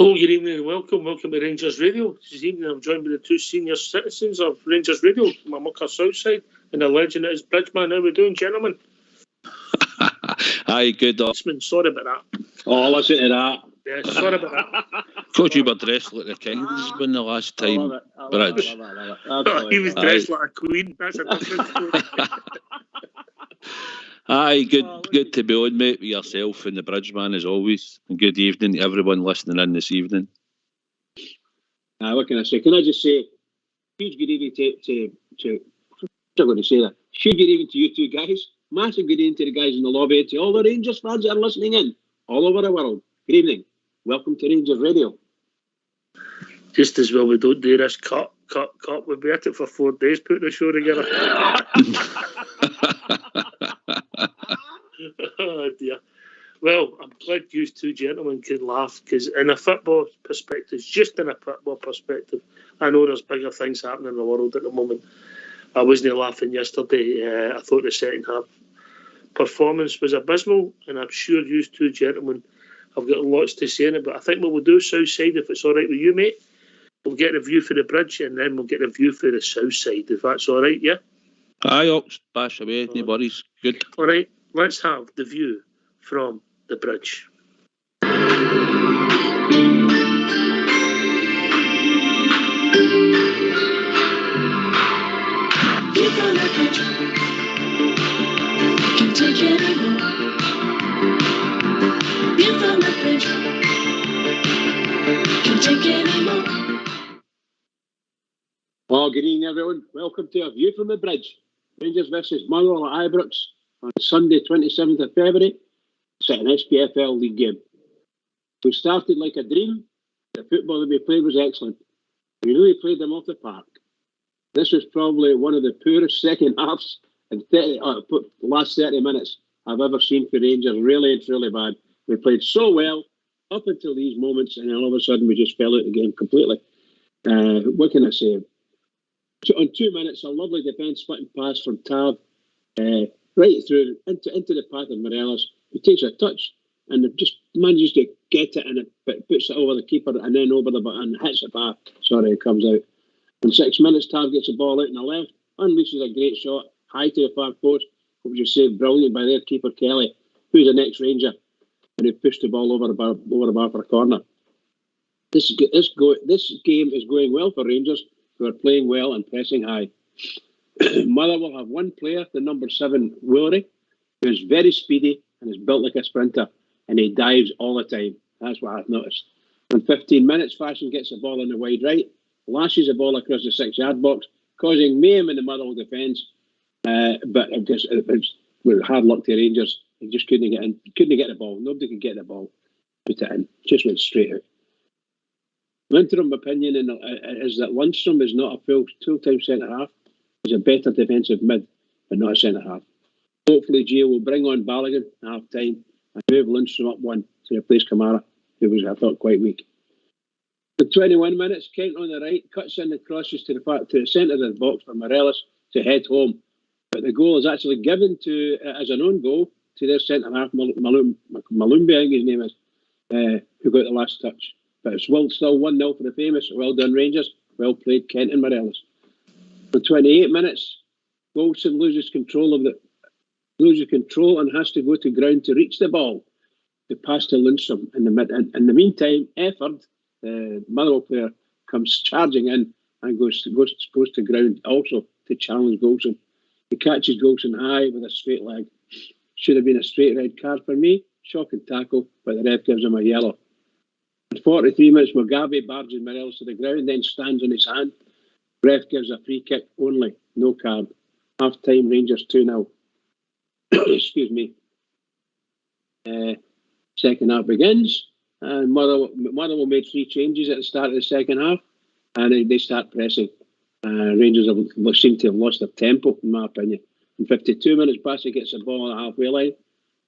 Hello, good evening and welcome. Welcome to Rangers Radio. This evening I'm joined by the two senior citizens of Rangers Radio, my mucker Southside and the legend that is Bridgeman. How are we doing, gentlemen? Aye, good. Sorry about that. Oh, listen to that. Yeah, sorry about that. Thought you were dressed like the Kingsman the last time. I love it. He was dressed like a queen. That's a different story. Aye, good to be on, mate, with yourself and the Bridgeman as always. And good evening to everyone listening in this evening. What can I say? Can I just say, huge good evening to I'm going to say that. Huge good evening to you two guys. Massive good evening to the guys in the lobby, to all the Rangers fans that are listening in all over the world. Good evening. Welcome to Rangers Radio. Just as well we don't do this cut. We'll be at it for 4 days putting the show together. Oh dear. Well, I'm glad you two gentlemen can laugh, because in a football perspective, just in a football perspective, I know there's bigger things happening in the world at the moment. I wasn't laughing yesterday. I thought the second half performance was abysmal, and I'm sure you two gentlemen have got lots to say in it, but I think what we'll do, Southside, if it's all right with you, mate, we'll get a view for the bridge and then we'll get a view for the south side, if that's all right, yeah? Aye, Ox, bash away, no worries. Good. All right, let's have the view from the bridge. Can't take it anymore. View from the bridge. Can't take it anymore. Oh, good evening, everyone. Welcome to A View from the Bridge. Rangers versus Motherwell at Ibrox on Sunday, 27th of February. It's an SPFL League game. We started like a dream. The football that we played was excellent. We really played them off the park. This was probably one of the poorest second halves in the last 30 minutes I've ever seen for Rangers. Really, it's really bad. We played so well up until these moments, and then all of a sudden we just fell out of the game completely. What can I say? On 2 minutes, a lovely defence splitting pass from Tav right through into the path of Morelos. He takes a touch and it just manages to get it, and it puts it over the keeper and then over the button, hits it back. Sorry, it comes out. In 6 minutes, Tav gets the ball out in the left, unleashes a great shot, high to the far post, which was saved brilliant by their keeper Kelly, who's an ex-Ranger, and he pushed the ball over the bar for a corner. This game is going well for Rangers, who are playing well and pressing high. Motherwell have one player, the number 7 Willery, who is very speedy and is built like a sprinter, and he dives all the time. That's what I've noticed. In 15 minutes, Fashion gets the ball in the wide right, lashes the ball across the 6-yard box, causing mayhem in the Motherwell defence. But it was hard luck to Rangers. He just couldn't get the ball. Nobody could get the ball. Put it in. Just went straight out. My interim opinion is that Lundstrom is not a full-time centre-half. He's a better defensive mid, but not a centre-half. Hopefully, Gio will bring on Balogun at half-time and move Lundstrom up one to replace Kamara, who was, I thought, quite weak. For 21 minutes, Kent on the right cuts in the crosses to the centre of the box for Morelos to head home. But the goal is actually given as an own goal to their centre-half, Malumbi, I think his name is, who got the last touch. But it's still 1-0 for the famous. Well done, Rangers. Well played, Kent and Morelos. For 28 minutes, Goldson loses control and has to go to ground to reach the ball to pass to Lundstrom. In the meantime, Efford, the Motherwell player, comes charging in and goes to ground also to challenge Goldson. He catches Goldson high with a straight leg. Should have been a straight red card for me. Shocking tackle, but the ref gives him a yellow. At 43 minutes, Mugabe barges Morelos to the ground, then stands on his hand. Ref gives a free kick only, no card. Half-time, Rangers 2-0. Excuse me. Second half begins, and Motherwell made 3 changes at the start of the second half, and they start pressing. Rangers seem to have lost their tempo, in my opinion. In 52 minutes, Bassett gets the ball on the halfway line,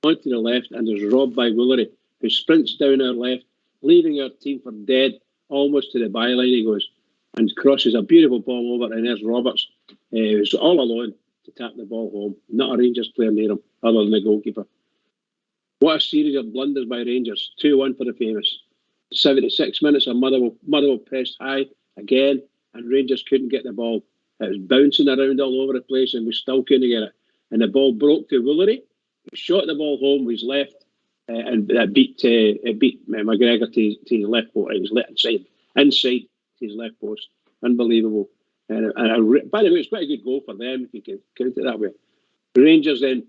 onto the left, and is robbed by Willery, who sprints down our left, leaving our team for dead, almost to the byline he goes, and crosses a beautiful ball over, and there's Roberts, who's all alone to tap the ball home. Not a Rangers player near him, other than the goalkeeper. What a series of blunders by Rangers. 2-1 for the famous. 76 minutes, Motherwell pressed high again, and Rangers couldn't get the ball. It was bouncing around all over the place, and we still couldn't get it. And the ball broke to Woolery. He shot the ball home with his left, and it beat McGregor to his left post. It was inside to his left post. Unbelievable. And by the way, it's quite a good goal for them, if you can count it that way. Rangers then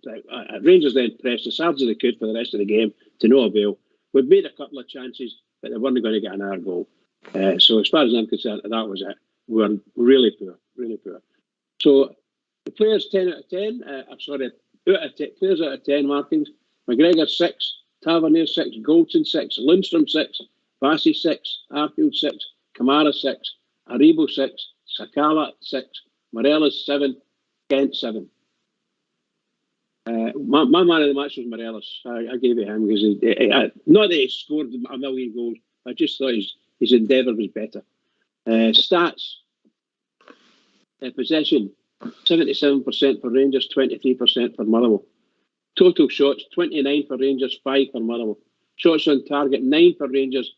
pressed as hard as they could for the rest of the game to no avail. We've made a couple of chances, but they weren't going to get another goal. So as far as I'm concerned, that was it. We were really poor, really poor. So the players 10 out of 10, players out of 10 markings. McGregor 6, Tavernier 6, Goldson 6, Lundstrom 6, Bassey 6, Arfield 6, Kamara 6, Aribo 6, Sakala 6, Morelos 7, Kent 7. My man of the match was Morelos. I gave it him because not that he scored a million goals. I just thought his endeavour was better. Stats. Possession, 77% for Rangers, 23% for Motherwell. Total shots, 29 for Rangers, 5 for Motherwell. Shots on target, 9 for Rangers,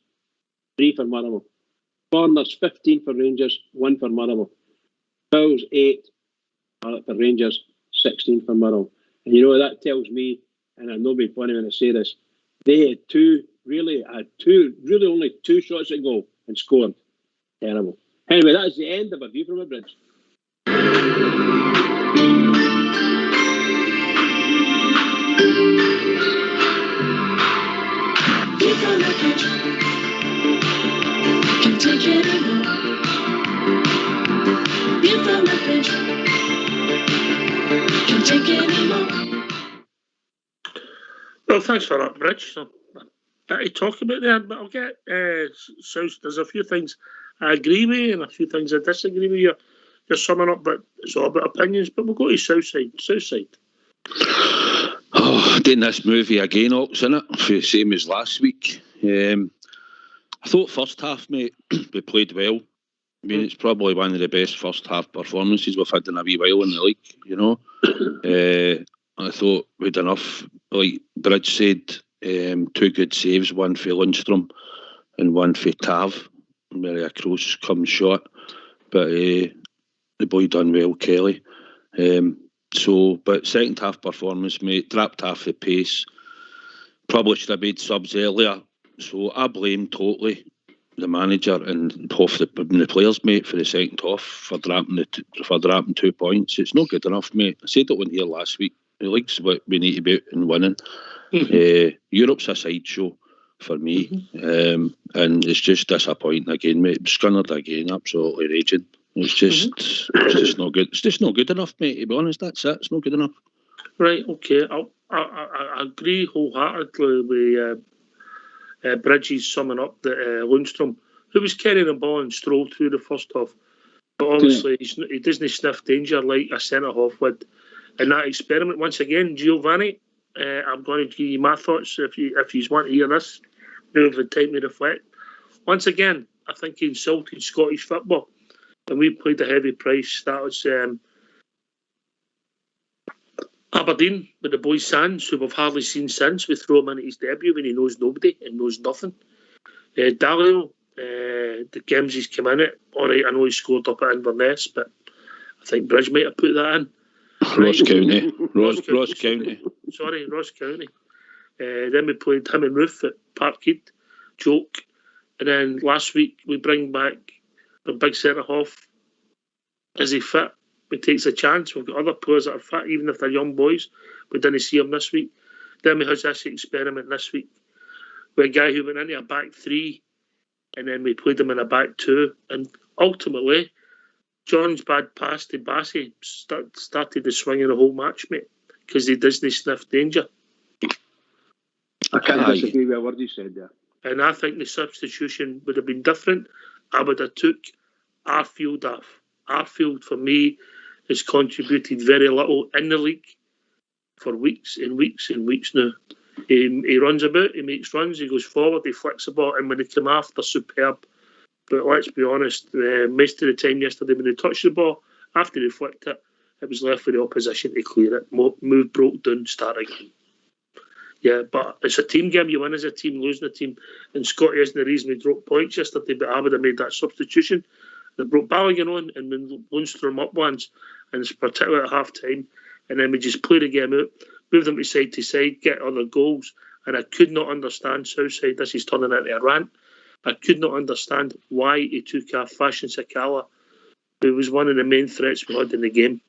3 for Motherwell. Corners, 15 for Rangers, 1 for Motherwell. Fouls, 8 for Rangers, 16 for Motherwell. And you know, that tells me, and I know it'll be funny when I say this, they had really only 2 shots at goal and scored. Terrible. Anyway, that's the end of A View from a Bridge. View from the bridge. Can't take it anymore. View from the bridge. Can't take it anymore. Well, thanks for that, Bridge. So, a bit to talk about there, but I'll get South. There's a few things I agree with and a few things I disagree with. You're summing up, but it's all about opinions. But we'll go to Southside. Oh, doing this movie again, Ox, isn't it? Same as last week. I thought first half, mate, we played well. I mean, it's probably one of the best first half performances we've had in a wee while in the league, you know. I thought we'd enough, like Bridge said, 2 good saves, one for Lundstrom and one for Tav, where a cross comes short. But the boy done well, Kelly. But second half performance, mate, dropped half the pace. Probably should have made subs earlier. So I blame totally the manager and half the players, mate, for the second half for dropping 2 points. It's not good enough, mate. I said it on here last week. The league's what we need to be out and winning. Europe's a sideshow for me, and it's just disappointing again, mate. Scunnered again, absolutely raging. It's just not good. It's just not good enough, mate. To be honest, that's it. It's not good enough. Right. Okay. I agree wholeheartedly with Bridges summing up that Lundstrom, who was carrying the ball and strolled through the first half, but obviously he doesn't sniff danger like a centre half would. In that experiment, once again, Giovanni, I'm going to give you my thoughts if you want to hear this. Now have the time to reflect. Once again, I think he insulted Scottish football. And we played a heavy price. That was Aberdeen with the boy Sands, who we've hardly seen since. We throw him in at his debut when he knows nobody and knows nothing. Dario, the games he's come in at. All right, I know he scored up at Inverness, but I think Bridge might have put that in. Ross County. Ross County. Sorry, Ross County. Then we played him and Roof at Parkhead. Joke. And then last week we bring back a big centre half. Is he fit? He takes a chance. We've got other players that are fit, even if they're young boys. We didn't see him this week. Then we had this experiment this week with a guy who went into a back 3, and then we played him in a back 2. And ultimately, John's bad pass to Bassey started the swing of the whole match, mate, because he doesn't sniff danger. I can't disagree with a word you said there. And I think the substitution would have been different. I would have took Arfield off. Arfield, for me, has contributed very little in the league for weeks and weeks and weeks now. He runs about, he makes runs, he goes forward, he flicks the ball, and when they come off, they're superb. But let's be honest, most of the time yesterday when they touched the ball, after they flicked it, it was left for the opposition to clear it. Move broke down, start again. Yeah, but it's a team game. You win as a team, losing a team. And Scotty isn't the reason we dropped points yesterday, but I would have made that substitution. They brought Balogun on and then Lundstrom up once, and it's particularly at half time. And then we just play the game out, move them to side, get other goals. And I could not understand Southside. This is turning into a rant. I could not understand why he took off Fashion Sakala, who was one of the main threats we had in the game.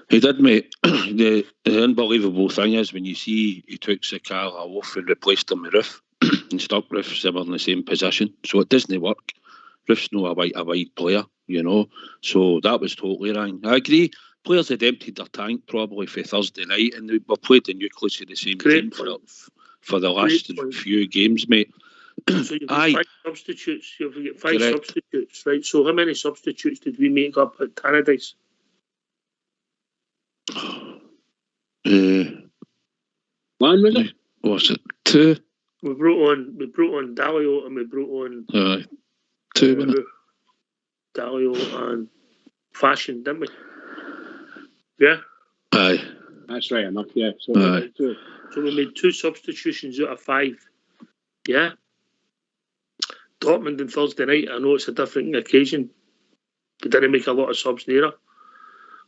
He did, mate. The unbelievable thing is when you see he took Sakala off and replaced him with Roof and stuck Roof still in the same position. So it doesn't work. Roof's not a wide player, you know. So that was totally wrong. I agree. Players had emptied their tank probably for Thursday night, and we played the nucleus of the same team for the last few games, mate. So you've got 5 substitutes. You've got 5 substitutes, right? So how many substitutes did we make up at Tannadice? One, was it? Was it 2? We brought on Dalio and we brought on 2 wasn't it? Dalio and Fashion, didn't we? Yeah. Aye. That's right enough, yeah. So, we made 2 substitutions out of 5. Yeah. Dortmund on Thursday night, I know it's a different occasion. We didn't make a lot of subs nearer.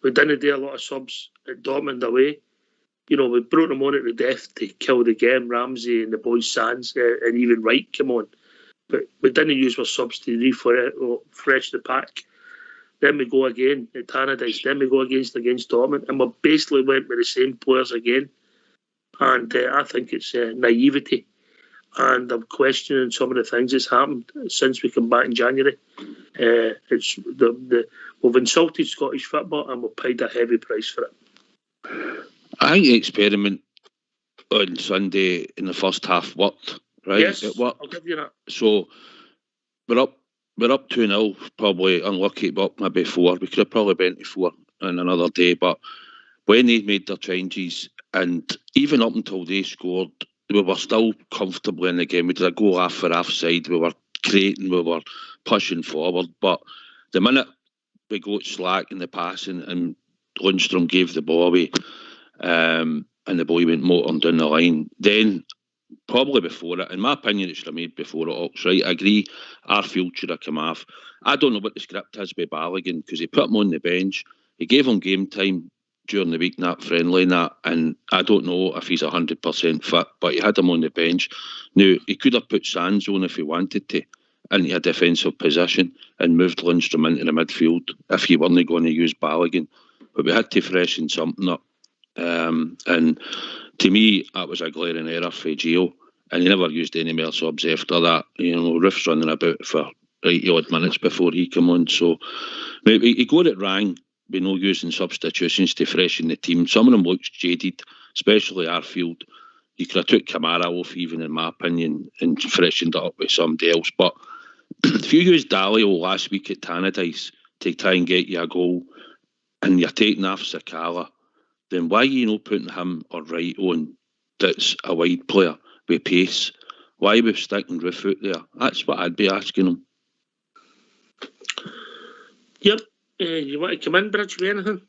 We didn't do a lot of subs at Dortmund away. You know, we brought them on at the death to kill the game, Ramsey and the boys Sands and even Wright come on. But we didn't use our subs to refresh the pack. Then we go again at Tannadice. Then we go against Dortmund. And we basically went with the same players again. And I think it's naivety. And I'm questioning some of the things that's happened since we come back in January. It's we've insulted Scottish football and we've paid a heavy price for it. I think the experiment on Sunday in the first half worked, right? Yes, it worked. I'll give you that. So we're up 2-0, probably unlucky, but maybe 4. We could have probably been to 4 in another day. But when they made their changes, and even up until they scored, we were still comfortably in the game. We did a goal half for half side. We were creating, we were pushing forward. But the minute we got slack in the passing and Lundstrom gave the ball away, and the boy went motoring down the line, then probably before it, in my opinion, it should have made before it, Ox, right? I agree, Arfield should have come off. I don't know what the script is with Balogun, because he put him on the bench, he gave him game time during the week, that friendly and that, and I don't know if he's 100% fit, but he had him on the bench. Now, he could have put Sands on if he wanted to, into a defensive position, and moved Lundstrom into the midfield if he weren't going to use Balogun. But we had to freshen something up. And to me, that was a glaring error for Gio, and he never used any more subs after that. You know, Roof's running about for 80 odd minutes before he came on. So he got it wrong by no using substitutions to freshen the team. Some of them looks jaded, especially Arfield. You could have took Kamara off, even in my opinion, and freshened it up with somebody else. But if you used Dalio last week at Tannadice to try and get you a goal, and you're taking off Sakala, then why are you not putting him or Wright on that's a wide player with pace? Why are we sticking Roof out there? That's what I'd be asking him. Yep. You want to come in, Bridge, with anything?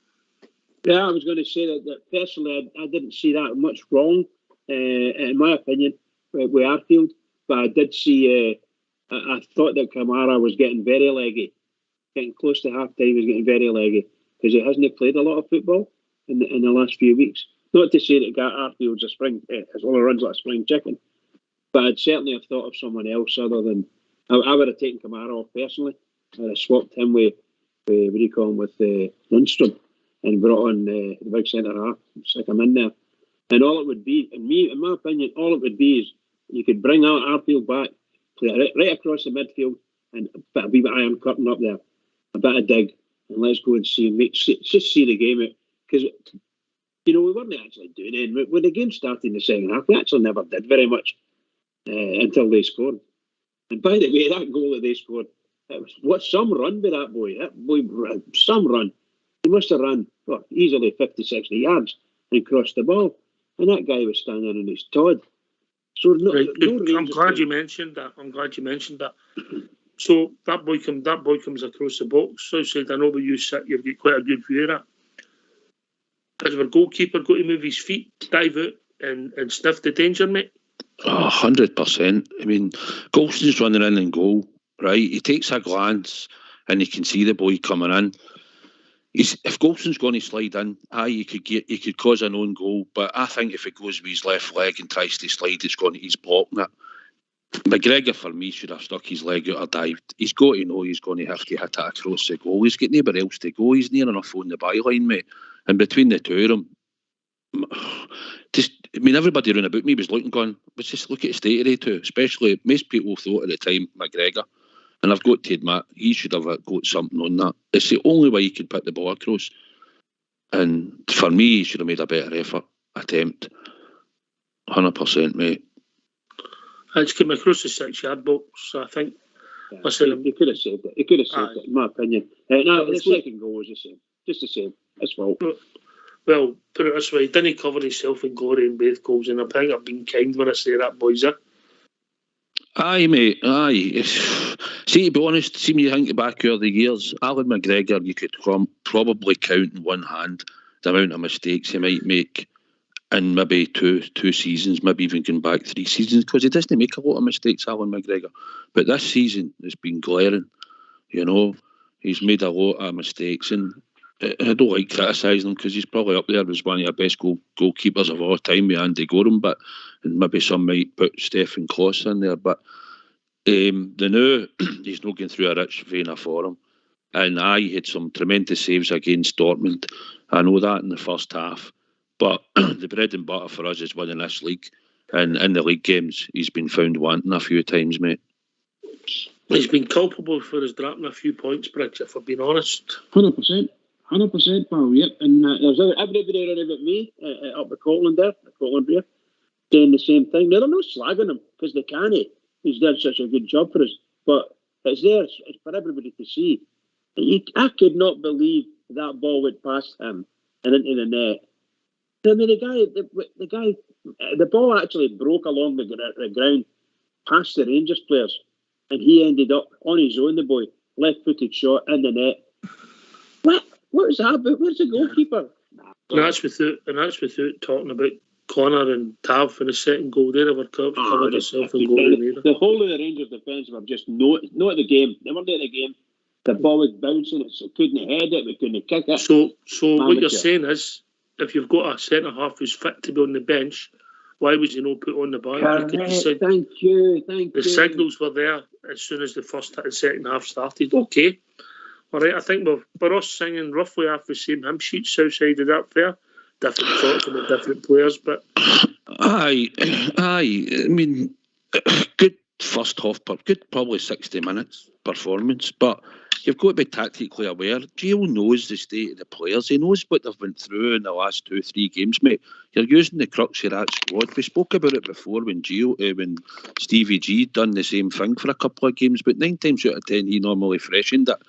Yeah, I was going to say that personally I didn't see that much wrong, in my opinion, with Arfield. But I did see, I thought that Kamara was getting very leggy. Getting close to half-time, he was getting very leggy, because he hasn't played a lot of football in the last few weeks. Not to say that Arfield's as well runs like a spring chicken, but I'd certainly have thought of someone else other than... I would have taken Kamara off personally. I'd have swapped him with Lundstrom, and brought on the big centre half, stick him in there. And all it would be, in my opinion, all it would be is you could bring out Arfield back, play right across the midfield, and put a wee bit of iron curtain up there, a bit of dig, and let's go and see the game out. Because, you know, we weren't actually doing it. When the game started in the second half, we actually never did very much until they scored. And by the way, that goal that they scored, what some run by that boy. That boy, some run. He must have run easily 50, 60 yards and crossed the ball. And that guy was standing on his Todd. So I'm glad you mentioned that. So that boy comes across the box. So said, I know where you sit. You've got quite a good view of that. Has our goalkeeper got to move his feet, dive out, and sniff the danger, mate? 100%. I mean, Golston's running in and goal, right? He takes a glance and he can see the boy coming in. If Golston's going to slide in, he could cause an own goal. But I think if it goes with his left leg and tries to slide, he's blocking it. McGregor, for me, should have stuck his leg out or dived. He's got to know he's going to have to hit it across the goal. He's got nobody else to go. He's near enough on the byline, mate. And between the two of them, everybody around about me was looking, going, let's just look at the state of the two. Especially, most people thought at the time, McGregor. And I've got to admit, he should have got something on that. It's the only way he could put the ball across. And for me, he should have made a better attempt. 100%, mate. I just came across the 6-yard box, so I think. Yeah, he could have saved it. He could have saved it, in my opinion. No, the second goal was the same. Just the same. That's fault. Well, put it this way, he didn't cover himself in glory in both goals, and I think I've been kind when I say that, boys. Aye, mate, aye. See, to be honest, when you think back over the years, Alan McGregor, you could probably count in one hand the amount of mistakes he might make in maybe two seasons, maybe even going back 3 seasons, because he doesn't make a lot of mistakes, Alan McGregor. But this season has been glaring, you know. He's made a lot of mistakes, and I don't like criticising him because he's probably up there as one of the best goalkeepers of all time with Andy Gorham, and maybe some might put Stephen Kloss in there, but the new, he's not going through a rich vein of form. And he had some tremendous saves against Dortmund. I know that in the first half. But the bread and butter for us is winning this league. And in the league games, he's been found wanting a few times, mate. He's been culpable for us dropping a few points, Bridge, if I've been honest. 100%, pal, yep. And there's everybody around about me up at Scotland there, saying the same thing. Now, they're not slagging him because they can't. He's done such a good job for us. But it's there, it's for everybody to see. I could not believe that ball went past him and into the net. I mean, the ball actually broke along the ground past the Rangers players, and he ended up on his own, the boy, left-footed shot in the net. What was that about? Where's the goalkeeper? And that's without talking about Connor and Tav for the second goal there. They were covered themselves in goal. The whole of the Rangers defence were just not at the game. They weren't at the game. The ball was bouncing. It couldn't head it. We couldn't kick it. So what you're saying is, if you've got a centre half who's fit to be on the bench, why would you not put on the bench? Thank you. The signals were there as soon as the second half started. Okay. All right, I think we're us singing roughly off the same hymn sheet, south side of that fair. Different thoughts about different players, but... Aye. I mean, good first half, good probably 60 minutes performance, but you've got to be tactically aware. Gio knows the state of the players. He knows what they've went through in the last 2-3 games, mate. You're using the crux of that squad. We spoke about it before when Stevie G done the same thing for a couple of games, but 9 times out of 10 he normally freshened it.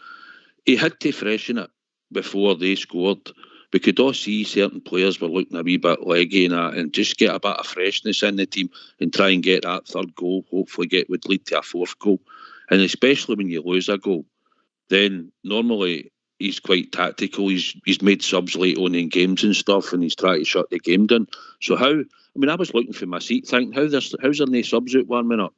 He had to freshen it before they scored. We could all see certain players were looking a wee bit leggy and just get a bit of freshness in the team and try and get that third goal, hopefully would lead to a fourth goal. And especially when you lose a goal, then normally he's quite tactical. He's made subs late on in games and stuff, and he's tried to shut the game down. So I was looking for my seat thinking, how's there no subs out warming up?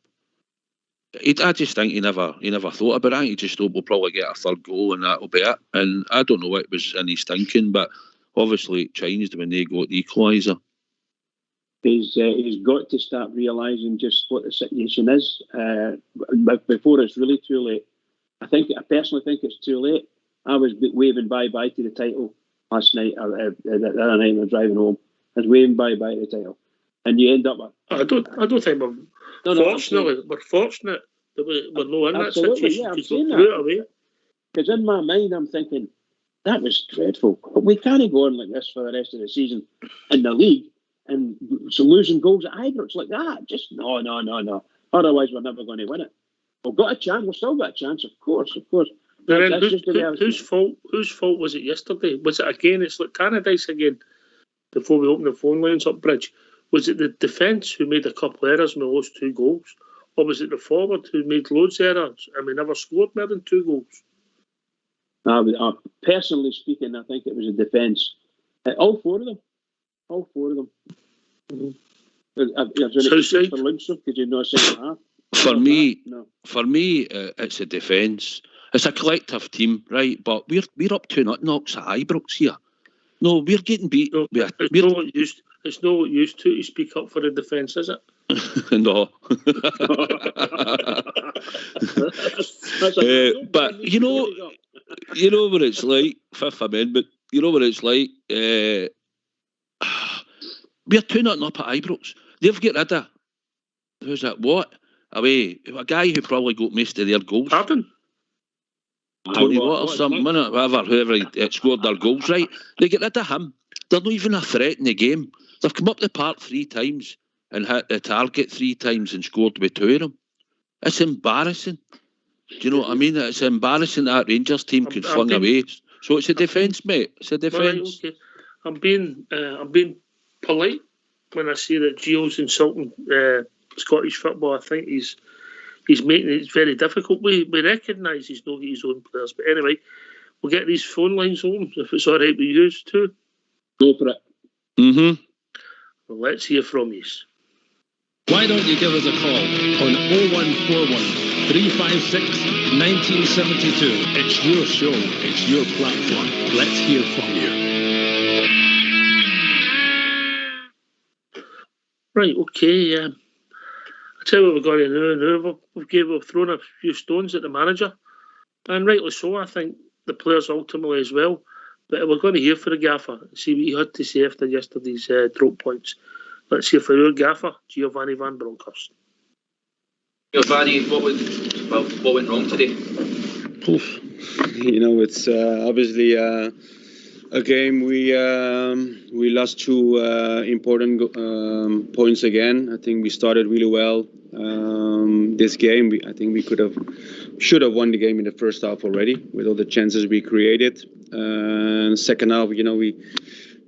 I just think he never thought about it. He just thought we'll probably get a third goal and that'll be it. And I don't know what was in his thinking, but obviously it changed when they got the equaliser. He's got to start realising just what the situation is before it's really too late. I personally think it's too late. I was waving bye-bye to the title last night, the other night when I was driving home. I was waving bye-bye to the title. And you end up... I don't think we're fortunate that we're not in that situation. Yeah, I'm saying that. Because in my mind, I'm thinking, that was dreadful. But we can't go on like this for the rest of the season in the league and so losing goals at Ibrox like that. Just no. Otherwise, we're never going to win it. We've got a chance. We've still got a chance, of course. Whose fault was it yesterday? Was it again? It's like Tannadice again. Before we open the phone lines up, Bridge. Was it the defence who made a couple of errors and we lost 2 goals? Or was it the forward who made loads of errors and we never scored more than 2 goals? Personally speaking, I think it was the defence. All four of them. Southside. For Leinster, did you know a second half? For me, No. it's a defence. It's a collective team, right? But we're up 2-0 knocks at Ibrox here. No, we're getting beat. No, it's not what used to speak up for the defence, is it? No. But you know what it's like, Fifth Amendment. You know what it's like. We're 2-0 up at Ibrox. They've got rid of, who's that? What? Away, a guy who probably got most of their goals. Pardon? Tony Watt or something, whoever scored their goals, right? They get rid of him. They're not even a threat in the game. They've come up the park 3 times and hit the target 3 times and scored with 2 of them. It's embarrassing. Do you know what I mean? It's embarrassing that Rangers team can fling away. So it's a defence, mate. It's a defence. Right, okay. I'm being polite when I say that Gio's insulting Scottish football. I think he's making it very difficult. We recognise he's not his own players, but anyway, we'll get these phone lines open if it's all right with you too. Go for it. Mm-hmm. Well, let's hear from you. Why don't you give us a call on 0141 356 1972? It's your show. It's your platform. Let's hear from you. Right, okay. I tell you what we're going to do now. We've thrown a few stones at the manager, and rightly so. I think the players ultimately as well. But we're going to hear for the gaffer, see what he had to say after yesterday's drop points. Let's hear for your gaffer, Giovanni Van Bronckhorst. Giovanni, what went wrong today? You know, it's obviously a game we lost 2 important points again. I think we started really well. This game, I think we should have won the game in the first half already with all the chances we created. Second half, you know, we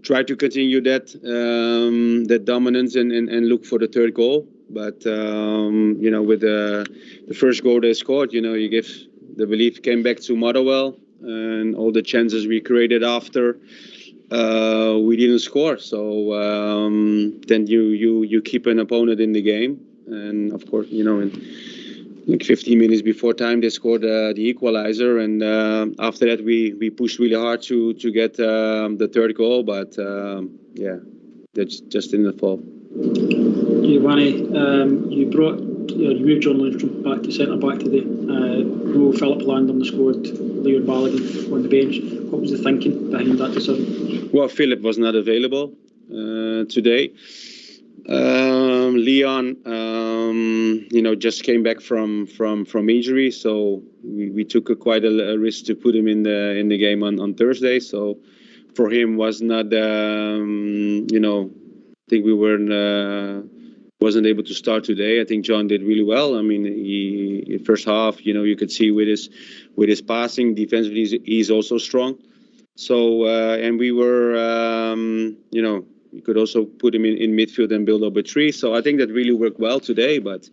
tried to continue that dominance and look for the third goal. But you know, with the first goal they scored, you know, you give the belief came back to Motherwell, and all the chances we created after we didn't score. So then you keep an opponent in the game, and of course, you know, in like 15 minutes before time they scored the equalizer, and after that we pushed really hard to get the third goal, but yeah, that just didn't fall. Giovanni, you moved John Lundstrom back to centre back today. No Philip Land on the squad, Leon Balogun on the bench. What was the thinking behind that decision? Well, Philip was not available today. Leon, you know, just came back from injury, so we took quite a risk to put him in the game on Thursday. So for him was not, you know, I think we wasn't able to start today. I think John did really well. I mean, he first half, you know, you could see with his passing, defensively he's also strong. So and we were, you know, you could also put him in midfield and build up a 3. So I think that really worked well today. But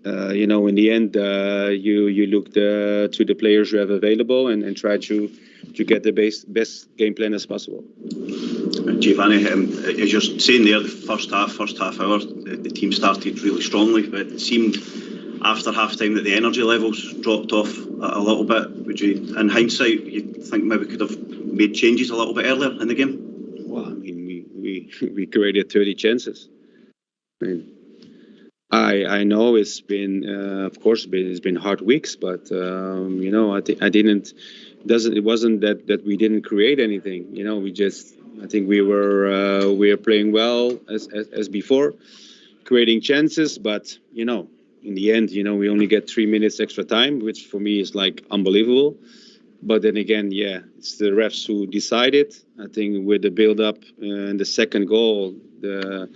you know, in the end, you look to the players you have available and try to get the best game plan as possible. Giovanni, as you're saying there, the first half hour, the team started really strongly, but it seemed after half time that the energy levels dropped off a little bit. Would you, in hindsight, you think maybe could have made changes a little bit earlier in the game? Well, I mean, we created 30 chances. I mean, I know it's been, of course, it's been hard weeks, but you know, it wasn't that we didn't create anything. You know, I think we were playing well as before, creating chances, but you know, in the end, you know, we only get 3 minutes extra time, which for me is like unbelievable. But then again, yeah, it's the refs who decided. I think with the build-up and the second goal, the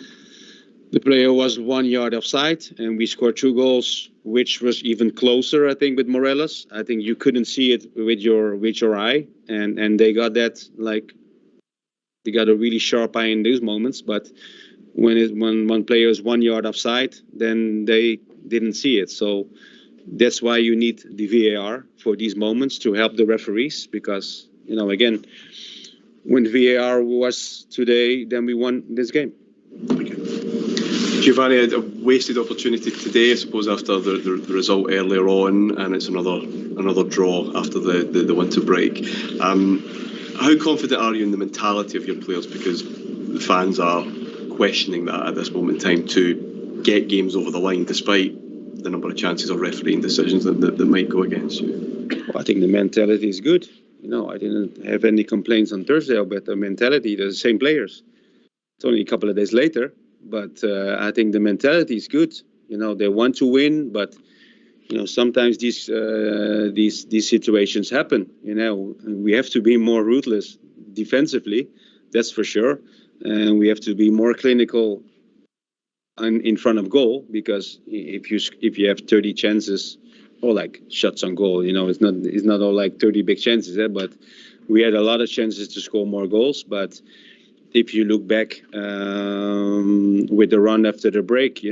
player was 1 yard offside, and we scored 2 goals, which was even closer, I think, with Morelos. I think you couldn't see it with your eye, and they got that, like, they got a really sharp eye in those moments. But when one player is 1 yard offside, then they didn't see it. So that's why you need the VAR for these moments to help the referees, because, you know, again, when VAR was today, then we won this game. Okay. Giovanni had a wasted opportunity today, I suppose, after the result earlier on, and it's another draw after the winter break. How confident are you in the mentality of your players? Because the fans are questioning that at this moment in time to get games over the line, despite the number of chances of refereeing decisions that might go against you. Well, I think the mentality is good. I didn't have any complaints on Thursday about the mentality. They're the same players. It's only a couple of days later, but I think the mentality is good. They want to win, but sometimes these situations happen. We have to be more ruthless defensively, that's for sure, and we have to be more clinical in front of goal, because if you have 30 chances or like shots on goal, it's not all like 30 big chances, but we had a lot of chances to score more goals. But if you look back with the run after the break,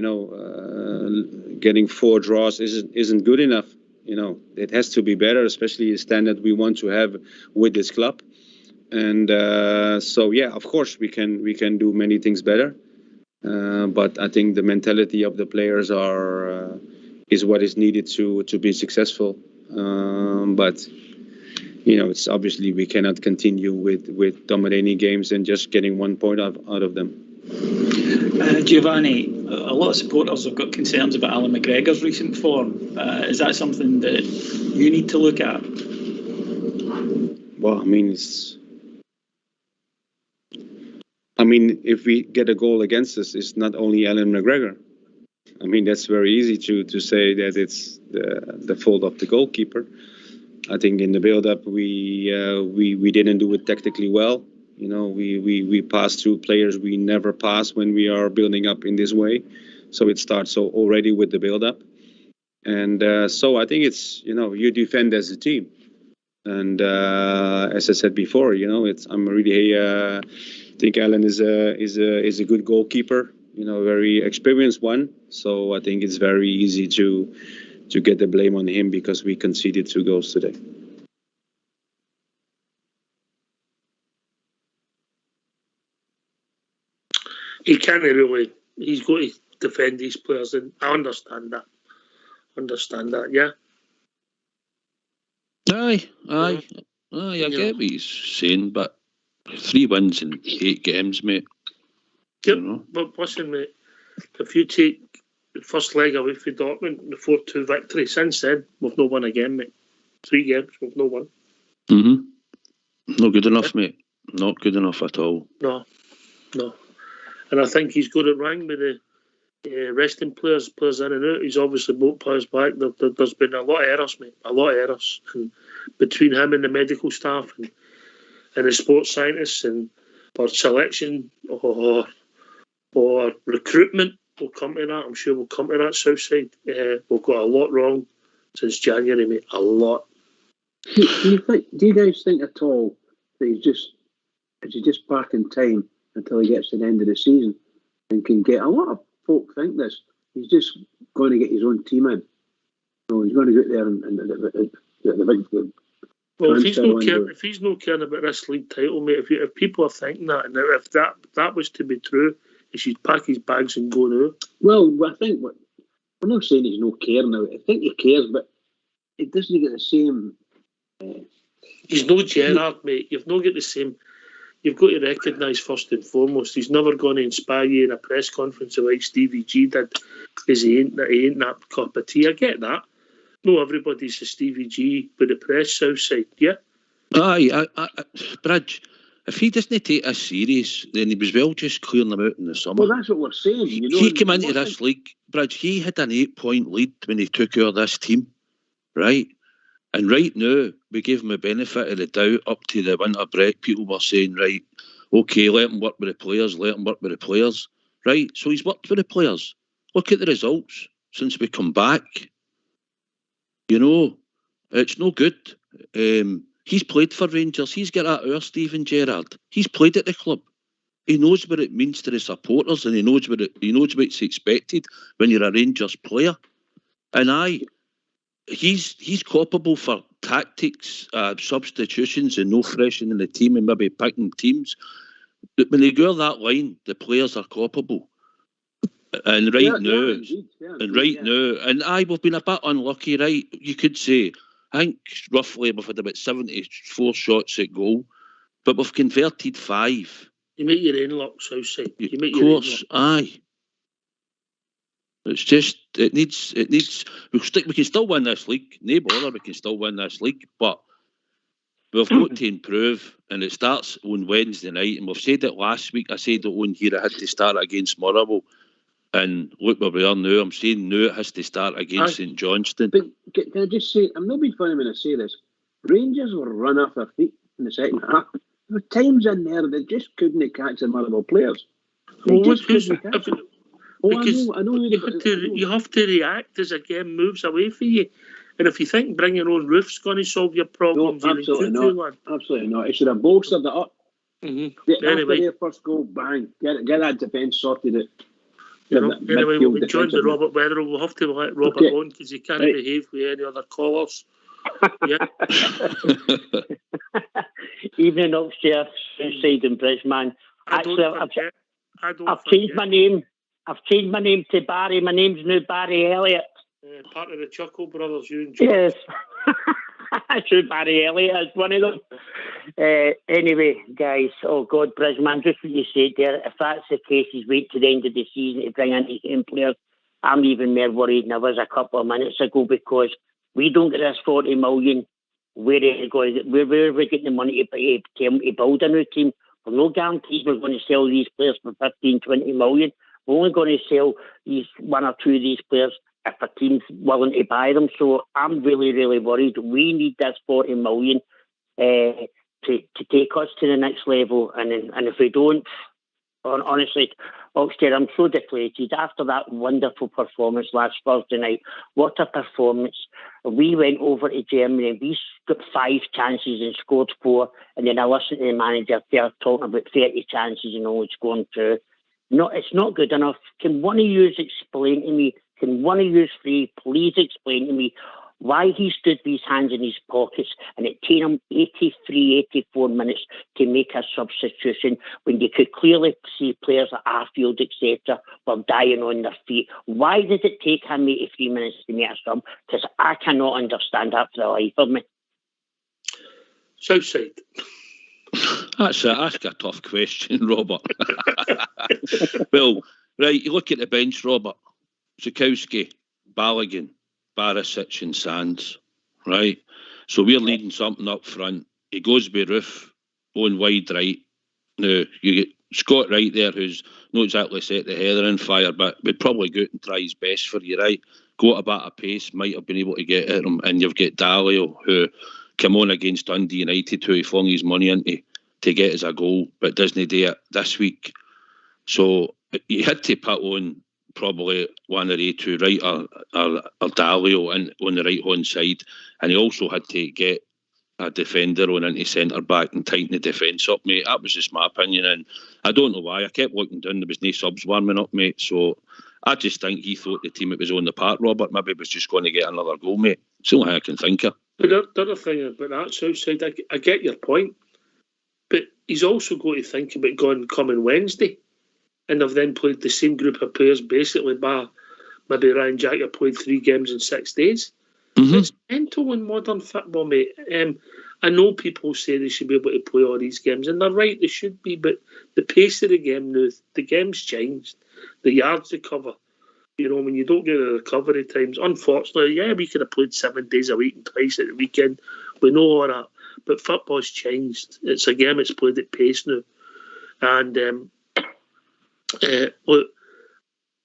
getting 4 draws isn't good enough. It has to be better, especially the standard we want to have with this club. And so yeah, of course we can do many things better. But I think the mentality of the players is what is needed to be successful. But it's obviously we cannot continue with dominating games and just getting 1 point out of them. Giovanni, a lot of supporters have got concerns about Alan McGregor's recent form. Is that something that you need to look at? Well, if we get a goal against us, it's not only Alan McGregor. That's very easy to say that it's the fault of the goalkeeper. I think in the build-up we didn't do it tactically well. We pass through players we never pass when we are building up in this way. So it starts already with the build-up. And so I think it's, you defend as a team. And as I said before, I'm really think Alan is a good goalkeeper, very experienced one. So I think it's very easy to get the blame on him because we conceded 2 goals today. He can't really. He's got to defend these players, and I understand that. Yeah. Aye. I get what he's saying, but 3 wins in 8 games, mate. Yep. But listen, mate, if you take the first leg away from Dortmund, the 4-2 victory, since then we've no won again, mate. 3 games, we've no won. Not good enough, mate. Not good enough at all. No. And I think he's got it wrong with the resting players in and out. He's obviously brought players back. There's been a lot of errors, mate. A lot of errors. And between him and the medical staff and the sports scientists and or selection or recruitment, we'll come to that. I'm sure we'll come to that, Southside. We've got a lot wrong since January, mate. A lot. Do you guys think at all that he's just back in time until he gets to the end of the season and can get? A lot of folk think this. He's just going to get his own team in. So he's going to go out there and the big. Well, if he's not caring about this league title, mate, if people are thinking that, and if that was to be true, he should pack his bags and go now. Well, I think we're not saying he's no care now. I think he cares, but it doesn't get the same. He's no Gerrard, mate. You've not got the same. You've got to recognise first and foremost, he's never going to inspire you in a press conference like Stevie G did, because he ain't that cup of tea. I get that. No, everybody's a Stevie G with the press Southside, yeah? Aye, Bridge, if he doesn't take us serious, then he was well just clearing them out in the summer. Well, that's what we're saying. He came into this league, Bridge, he had an 8-point lead when he took over this team, right? And right now, we gave him a benefit of the doubt up to the winter break. People were saying, right, okay, let him work with the players, right? So he's worked with the players. Look at the results since we come back. It's no good. He's played for Rangers. He's got that Steven Gerrard. He's played at the club. He knows what it means to the supporters, and he knows what's expected when you're a Rangers player. And he's culpable for tactics, substitutions, and no freshening the team and maybe picking teams. But when they go that line, the players are culpable. And right now, indeed. and we've been a bit unlucky, right? You could say, I think roughly we've had about 74 shots at goal, but we've converted 5. You make your own luck, Southside. You make Of your own course, luck. aye. It's just, it needs, we can still win this league. No bother, we can still win this league, but we've got to improve, and it starts on Wednesday night, and we've said it last week. I said it on here, it had to start against Motherwell. And look where we are now. I'm saying now it has to start against St Johnstone. But can I just say, I'm not being funny when I say this. Rangers were run off their feet in the second half. There were times in there they just couldn't catch the Motherwell players. They just couldn't catch them. Because I know you have to react as a game moves away from you. And if you think bringing your own roof's going to solve your problems, no, absolutely not. Absolutely not. It should have bolstered it up. After their first goal, bang, get that defence sorted out. Anyway, we'll join the Robert Weatherall. We'll have to let Robert on because he can't behave with any other callers. Yeah. Evening upstairs, Southside and Bridgeman. Actually, I've changed my name. I've changed my name to Barry. My name's now Barry Elliott. Part of the Chuckle Brothers, you and George. Yes. True, Barry Elliott is one of them. Anyway, guys, oh God, Bridgeman, just what you said there, if that's the case, he's wait to the end of the season to bring in his young players. I'm even more worried than I was a couple of minutes ago because we don't get this 40 million. Where are we getting the money to build a new team? There's no guarantees we're going to sell these players for 15, 20 million. We're only going to sell these one or two of these players if a team's willing to buy them. So I'm really, really worried. We need this 40 million to take us to the next level. And if we don't, honestly, Oxford, I'm so deflated. After that wonderful performance last Thursday night, what a performance. We went over to Germany and we got 5 chances and scored 4. And then I listened to the manager there talking about 30 chances and only scoring 2. No, it's not good enough. Can one of you explain to me, can one of you three please explain to me why he stood with his hands in his pockets and it took him 83, 84 minutes to make a substitution when you could clearly see players like Arfield, etc., were dying on their feet? Why did it take him 83 minutes to make a sub? Because I cannot understand that for the life of me. Southside. That's a tough question, Robert. Well, right, you look at the bench, Robert. Zukowski, Balogun, Barisic and Sands, right? So we're leading something up front. He goes by Roof, on wide right. Now, you get Scott Wright there, who's not exactly set the heather in fire, but would probably go out and try his best for you, right? Go at a bit of pace, might have been able to get at him. And you've got Dalio, who came on against Dundee United, who he flung his money into to get as a goal, but doesn't do it this week. So you had to put on probably one of the two, right, or Dalio on the right-hand side. And he also had to get a defender on into centre-back and tighten the defence up, mate. That was just my opinion. And I don't know why. I kept looking down. There was no subs warming up, mate. So I just think he thought the team that was on the park, Robert, maybe was just going to get another goal, mate. It's the only thing I can think of. But the other thing about that, Southside, I get your point. But he's also got to think about coming Wednesday. And they've then played the same group of players, basically, by maybe Ryan Jacker played 3 games in 6 days. Mm-hmm. It's mental in modern football, mate. I know people say they should be able to play all these games, and they're right, they should be, but the pace of the game now, the game's changed. The yards to cover, when you don't get the recovery times, unfortunately, we could have played 7 days a week and twice at the weekend. We know all that. But football's changed. It's a game that's played at pace now. And look,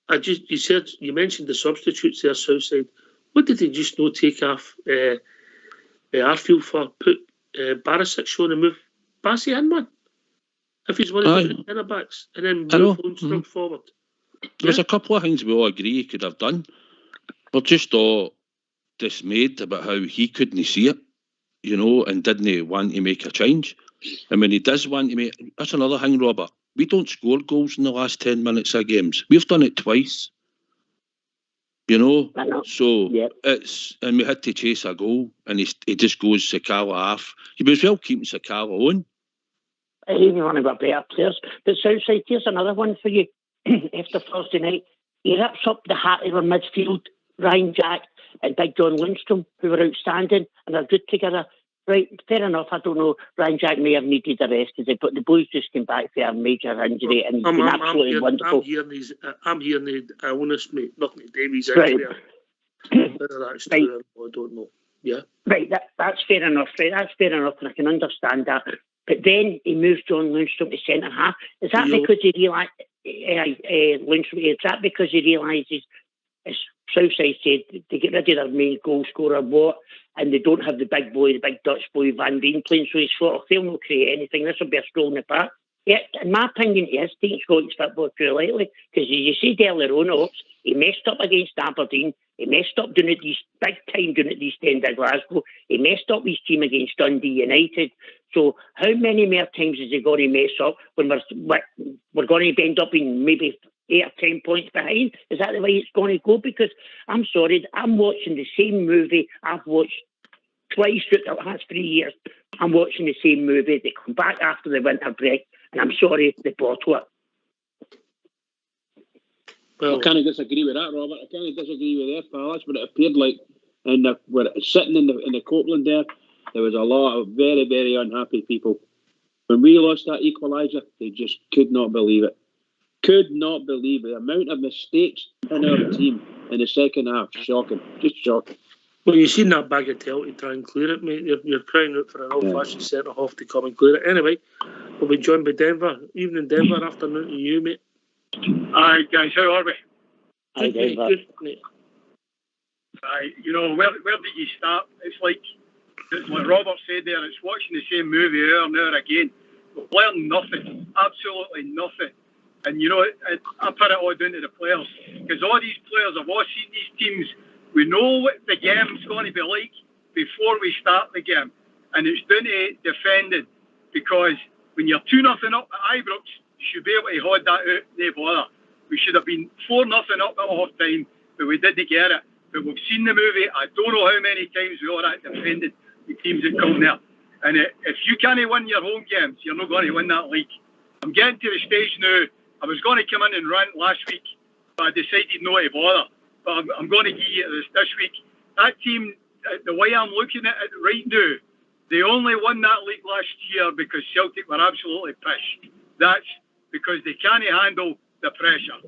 you mentioned the substitutes there, Southside. What did they just not take off Arfield for? Put Barisic on and move Bassey in, man. If he's one of the centre backs, and then move Lundstrom forward. There's a couple of things we all agree he could have done. We're just all dismayed about how he couldn't see it, and didn't want to make a change. And when he does want to make, that's another thing, Robert. We don't score goals in the last 10 minutes of games. We've done it twice. So it's, and we had to chase a goal, and he just goes Sakala off. He was well keeping Sakala on. He's one of our better players. But Southside, here's another one for you. After Thursday night, he rips up the heart of our midfield, Ryan Jack and Big John Lundstrom, who were outstanding and are good together. Right, fair enough. I don't know. Ryan Jack may have needed a rest, but the boys just came back from a major injury and he's been absolutely wonderful. I'm hearing the illness, mate. Nothing to do with his injury. Whether that's true or not, I don't know. Yeah. Right, that's fair enough. Right, that's fair enough, and I can understand that. But then he moves John Lundstrom to centre half. Is that because he realises? Is that because he realises, as Southside said, they get rid of their main goal scorer, and they don't have the big Dutch boy Van Veen playing, so he's sort of, they'll not create anything. This will be a stroll in the park. Yeah, in my opinion, he is taking Scottish football too lightly, because as you said earlier on, he messed up against Aberdeen, he messed up doing it big time doing it East End of Glasgow, he messed up his team against Dundee United. So how many more times is he going to mess up when we're going to end up in maybe 8 or 10 points behind? Is that the way it's going to go? Because I'm sorry, I'm watching the same movie I've watched twice throughout the last 3 years. I'm watching the same movie. They come back after the winter break, and I'm sorry, they bottle it. Well, I can't disagree with that, Robert. I can't disagree with that, pal. That's what it appeared like. And we're sitting in the Copeland there was a lot of very, very unhappy people. When we lost that equaliser, they just could not believe it. Could not believe it. The amount of mistakes in our team in the second half. Shocking. Just shocking. Well, you've seen that bagatelle to try and clear it, mate. You're crying out for an old-fashioned centre-half to come and clear it. Anyway, we'll be joined by Denver. Evening, Denver. Afternoon to you, mate. Hi, guys. How are we? Hi, Denver. Good, mate. Where did you start? It's like Robert said there, it's watching the same movie hour and hour again. We've learned nothing. Absolutely nothing. And, I put it all down to the players. Because all these players have all seen these teams. We know what the game's going to be like before we start the game. And it's down to defending. Because when you're 2-0 up at Ibrox, you should be able to hold that out, no bother. We should have been 4-0 up at half time, but we didn't get it. But we've seen the movie. I don't know how many times we all that defended the teams that come there. And if you can't win your home games, you're not going to win that league. I'm getting to the stage now. I was going to come in and rant last week, but I decided not to bother. But I'm going to give you this week. That team, the way I'm looking at it right now, they only won that league last year because Celtic were absolutely pissed. That's because they can't handle the pressure.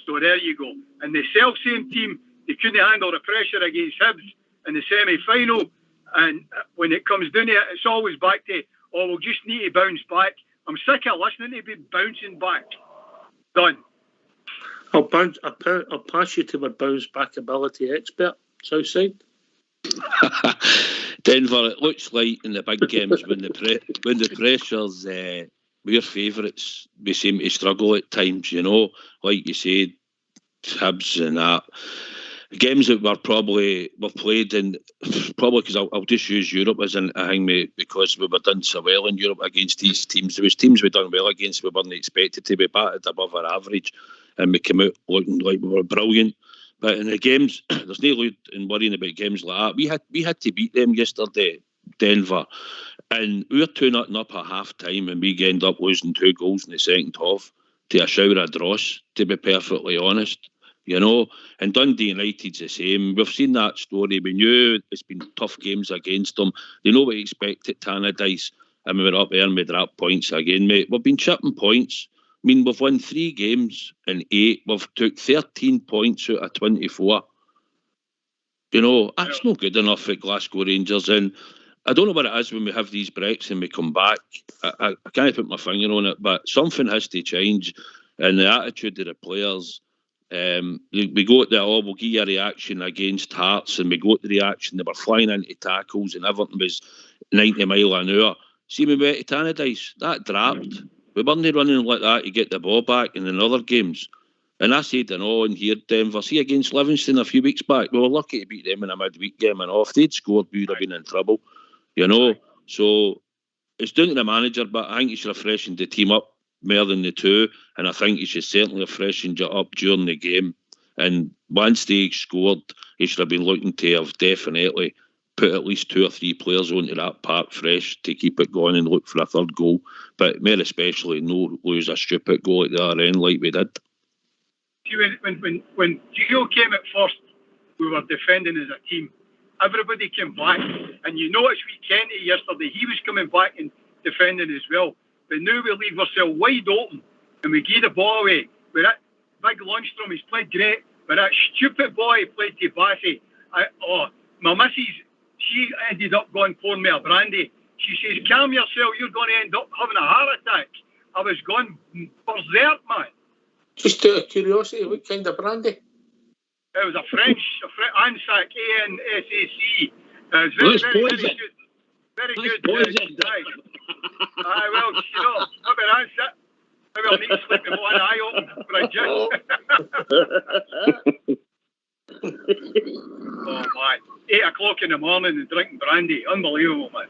So there you go. And the self-same team, they couldn't handle the pressure against Hibs in the semi-final. And when it comes down to it, it's always back to, we'll just need to bounce back. I'm sick of listening to be bouncing back. Done. I'll pass you to my bounce back ability expert, Southside. Denver, it looks like in the big games when the pressure's we're favourites, we seem to struggle at times, like you said, Hibs and that. Games that we've played in, probably because I'll just use Europe as a thing, mate, because we were done so well in Europe against these teams. There was teams we done well against, we weren't expected to be batted above our average, and we came out looking like we were brilliant. But in the games, there's no need in worrying about games like that. We had to beat them yesterday, Denver, and we were 2-0 up at half time, and we end up losing 2 goals in the second half to a shower of dross, to be perfectly honest. And Dundee United's the same. We've seen that story. We knew it's been tough games against them. They know what to expect at Tannadice, and we were up there and we dropped points again, mate. We've been chipping points. I mean, we've won 3 games in 8. We've took 13 points out of 24. That's not good enough at Glasgow Rangers. And I don't know what it is when we have these breaks and we come back. I can't put my finger on it, but something has to change. And the attitude of the players... we go at we'll give you a reaction against Hearts, and we go at the reaction, they were flying into tackles and everything was 90 mile an hour. See, when we went to Tannadice, that dropped. We weren't running like that to get the ball back in other games. And I said, in here, Denver, see against Livingston a few weeks back, we were lucky to beat them in a midweek game, and if they'd scored, we would have been in trouble, So it's down to the manager, but I think he's refreshing the team up more than the 2, and I think he should certainly have freshened it up during the game. And once they scored, he should have been looking to have definitely put at least 2 or 3 players onto that park fresh to keep it going and look for a third goal. But more especially, no lose a stupid goal at the other end like we did. See, when Gio came at first, we were defending as a team. Everybody came back, and you notice we Kenty yesterday, he was coming back and defending as well. But now we leave ourselves wide open, and we give the ball away. With that big Lundstrom, he's played great, but that stupid boy he played to Bassey. My missus, she ended up going pouring me a brandy. She says, calm yourself, you're going to end up having a heart attack. I was going berserk, man. Just out of curiosity, what kind of brandy? It was a French Ansac, ANSAC. It was very good. Very good. Nice. Well, you know, maybe that's it. Maybe I'll need to sleep with one eye open for a gin. Oh, man. 8 o'clock in the morning and drinking brandy. Unbelievable, man.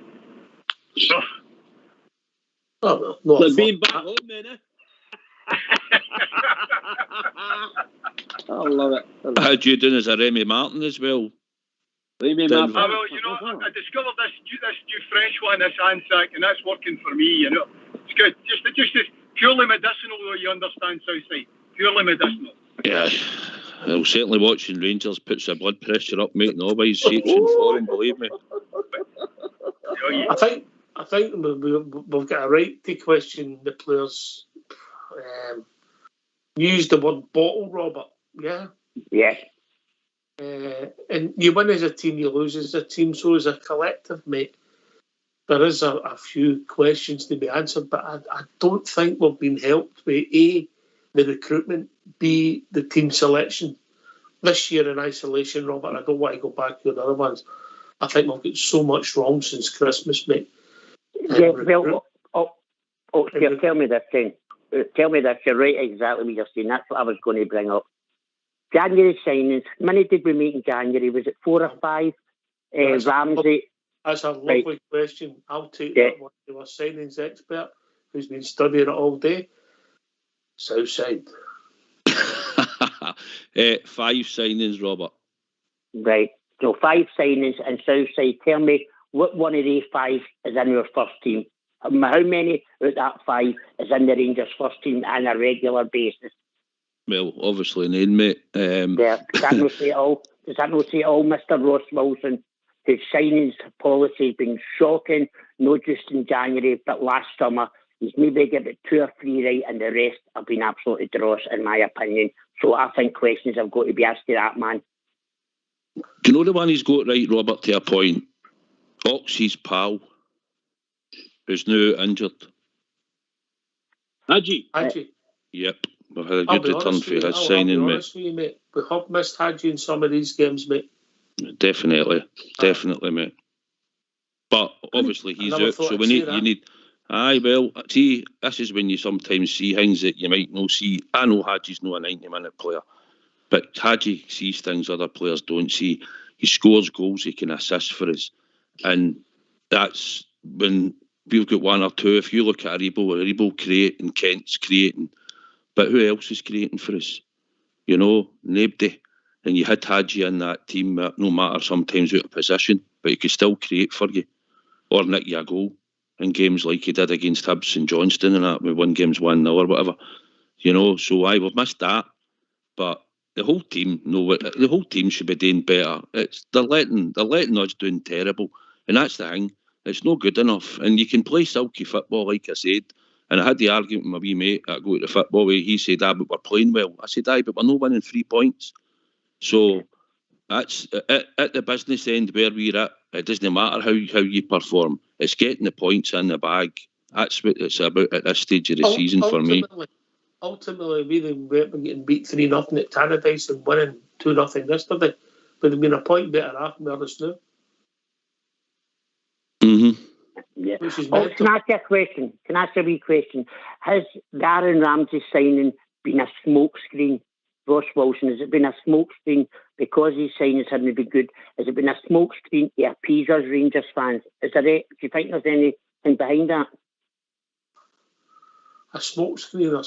Like being back home, then, eh? I love it. How do you do as a Remy Martin as well? Remy Martin. Well, you know, I discovered this new French one, this Ansac, and that's working for me, you know. It's good. Just purely medicinal, though, you understand, Southside. Purely medicinal. Yeah. Well, certainly watching Rangers puts the blood pressure up, mate, in all ways, shapes and form, believe me. I think we've got a right to question the players. Use the word bottle, Robert. Yeah. Yes. And you win as a team, you lose as a team. So as a collective, mate, there is a few questions to be answered, but I don't think we've been helped with A, the recruitment, B, the team selection. This year in isolation, Robert, I don't want to go back to the other ones. I think we've got so much wrong since Christmas, mate. Yeah, tell me this then. Tell me this, you're right exactly what you're saying. That's what I was going to bring up. January signings, how many did we make in January? Was it 4 or 5? Ramsey. That's a lovely question. I'll take that one to our signings expert who's been studying it all day. Southside. 5 signings, Robert. Right. So 5 signings and Southside. Tell me what one of these 5 is in your first team. How many out of that 5 is in the Rangers first team on a regular basis? Well, obviously, name, mate. Does that not say it all? Does that not say it all, Mr. Ross Wilson? His signings policy has been shocking, not just in January, but last summer. He's maybe given 2 or 3 right, and the rest have been absolutely dross, in my opinion. So I think questions have got to be asked to that man. Do you know the one he's got right, Robert, to a point? Oxy's pal, who's now injured. Hadji. Yep. We've had a good return for his signing, mate. We have missed Hadji in some of these games, mate. Definitely, mate. But obviously he's out, so we need. Aye, well, see, this is when you sometimes see things that you might not see. I know Hadji's not a 90-minute player, but Hadji sees things other players don't see. He scores goals, he can assist for us, and that's when we've got 1 or 2. If you look at Aribo creating, Kent's creating. But who else is creating for us? You know, nobody. And you had Hadji in that team, no matter sometimes out of position, but he could still create for you or nick you a goal in games like he did against Hibs and Johnston and that. We won games 1-0 or whatever. You know, so we've missed that. But the whole team the whole team should be doing better. They're letting us doing terrible, and that's the thing. It's not good enough, and you can play silky football, like I said. And I had the argument with my wee mate that I go to the football where he said, but we're playing well. I said, but we're not winning 3 points. So that's at the business end where we're at. It doesn't matter how you perform. It's getting the points in the bag. That's what it's about at this stage of the season for me. Ultimately, we went and getting beat 3-0 at Tannadice and winning 2-0 yesterday. But they've been a point better after where it's now. Yeah. Can I ask you a question? Can I ask a wee question? Has Darren Ramsey signing been a smokescreen? Ross Wilson, has it been a smokescreen because his signings haven't been good? Has it been a smokescreen to appease us Rangers fans? Do you think there's anything behind that? A smokescreen?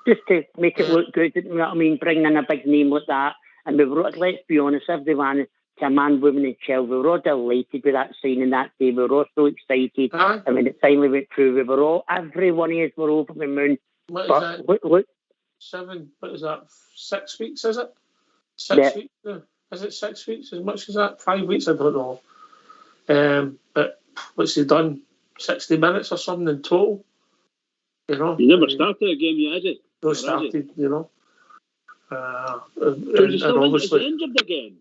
Just to make it look good, you know what I mean? Bringing in a big name like that. And let's be honest, everyone, to a man, woman and child, we were all delighted with that signing that day. We were all so excited. And when it finally went through, every one of us were over the moon. What is that? Look, 7, what is that, 6 weeks, is it? 6 weeks? Is it 6 weeks? As much as that? 5 weeks? I don't know. But what's he done? 60 minutes or something in total? You know? He never started a game yet, has he? No started, you know. So is he injured again?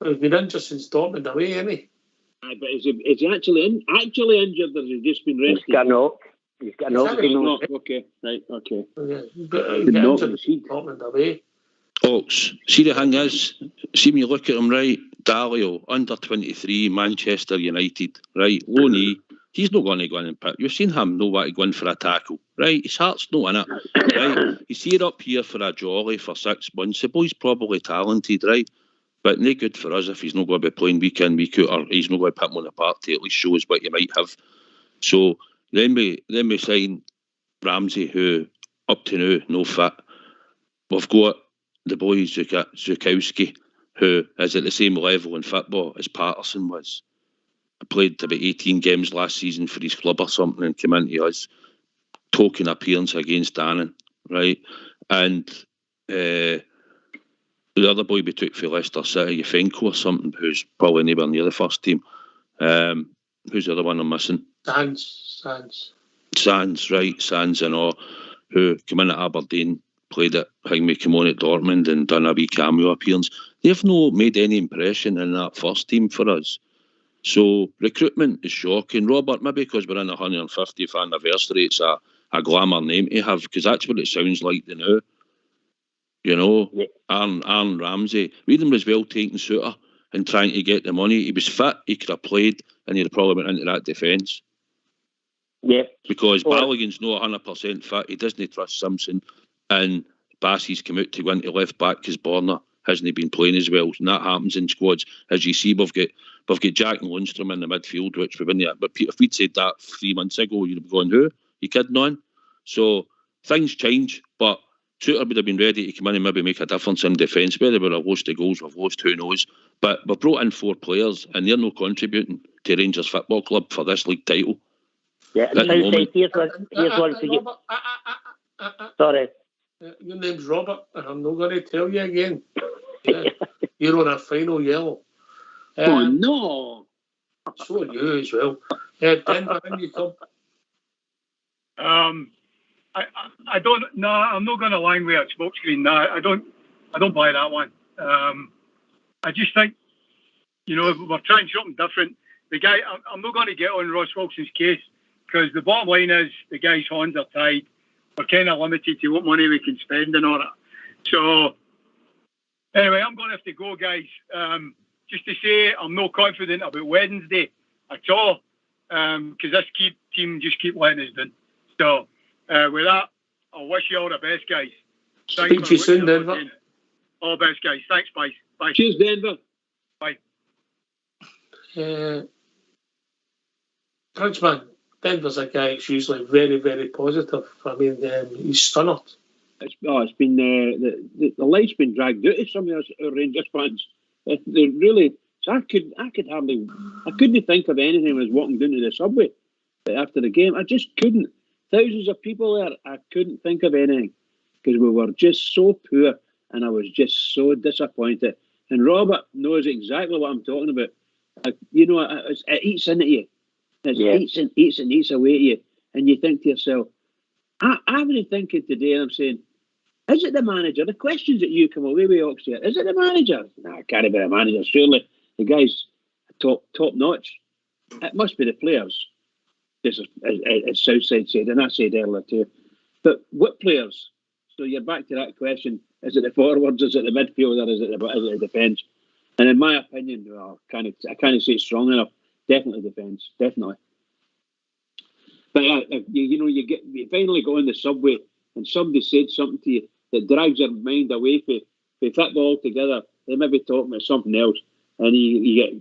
He's been injured since Dortmund away, isn't he? Aye, but is he actually injured, or has he just been rested? He's got knocked. He's got knocked. Okay, right, okay. Yeah, he got injured since Dortmund away. Ox, see the thing is, see when you look at him, right, Dalio, under 23, Manchester United, right, low knee, he's not going to go in and pick. You've seen him not want to go in for a tackle, right? His heart's not in it, right? He's here up here for a jolly for 6 months. The boy's probably talented, right? But no good for us if he's not going to be playing week in, week out, or he's not going to put him on the park to at least show us what you might have. So then we sign Ramsey, who up to now no fit. We've got the boy Zukowski, who is at the same level in football as Patterson was. Played about 18 games last season for his club or something and came into us. Token appearance against Dannon, right? And the other boy we took for Leicester City, Yefenko or something, who's probably nowhere near the first team. Who's the other one I'm missing? Sands, right? Sands and all, who came in at Aberdeen, played at Higme, came on at Dortmund and done a wee cameo appearance. They've not made any impression in that first team for us. So recruitment is shocking. Robert, maybe because we're in the 150th anniversary, it's a glamour name to have, because that's what it sounds like now. You know, yeah. Aaron Ramsey, Whedon was well taking suitor and trying to get the money. He was fit, he could have played, and he'd have probably went into that defence. Yeah. Because Balogun's not 100% fit, he doesn't trust Simpson, and Bassey's come out to go into left back because Borna hasn't been playing as well, and that happens in squads. As you see, we've got Jack and Lundstrom in the midfield, which we've been there. But if we'd said that 3 months ago, you'd have gone, who? You kidding on? So things change, but Suter would have been ready to come in and maybe make a difference in defence. Whether we've lost the goals, we've lost, who knows. But we've brought in 4 players, and they're not contributing to Rangers Football Club for this league title. Yeah, here's one for you. Sorry. Your name's Robert, and I'm not going to tell you again. Yeah. You're on a final yellow. Oh, no. So are you as well. Denver, when you come. I don't. No, I'm not going to line with a smokescreen. No, I don't buy that one. I just think, you know, we're trying something different. The guy, I'm not going to get on Ross Wilson's case, because the bottom line is the guy's hands are tied. We're kind of limited to what money we can spend and all that. So anyway, I'm going to have to go, guys. Just to say, I'm not confident about Wednesday at all, because this team just keep letting us down. So with that, I'll wish you all the best, guys. Speak to you soon, Denver. All the best, guys. Thanks, guys. Bye. Cheers, Denver. Bye. Bridgeman, Denver's a guy that's usually very, very positive. I mean, he's stunning. It's been the light's been dragged out of some of our Rangers fans. They really. So I couldn't think of anything when I was walking down to the subway after the game. I just couldn't. Thousands of people there. I couldn't think of anything because we were just so poor, and I was just so disappointed. And Robert knows exactly what I'm talking about. It eats into you. It eats away at you, and you think to yourself, I was thinking today, and I'm saying, is it the manager? The questions that you come away with, Oxy, is it the manager? No, it can't be the manager. Surely the guy's top notch. It must be the players. This is, as Southside said, and I said earlier too. But what players? So you're back to that question: is it the forwards? Is it the midfield? Or is it the defence? And in my opinion, I can't say it strong enough. Definitely defence, definitely. But you finally go on the subway and somebody said something to you that drags your mind away from football altogether. They may be talking about something else, and you get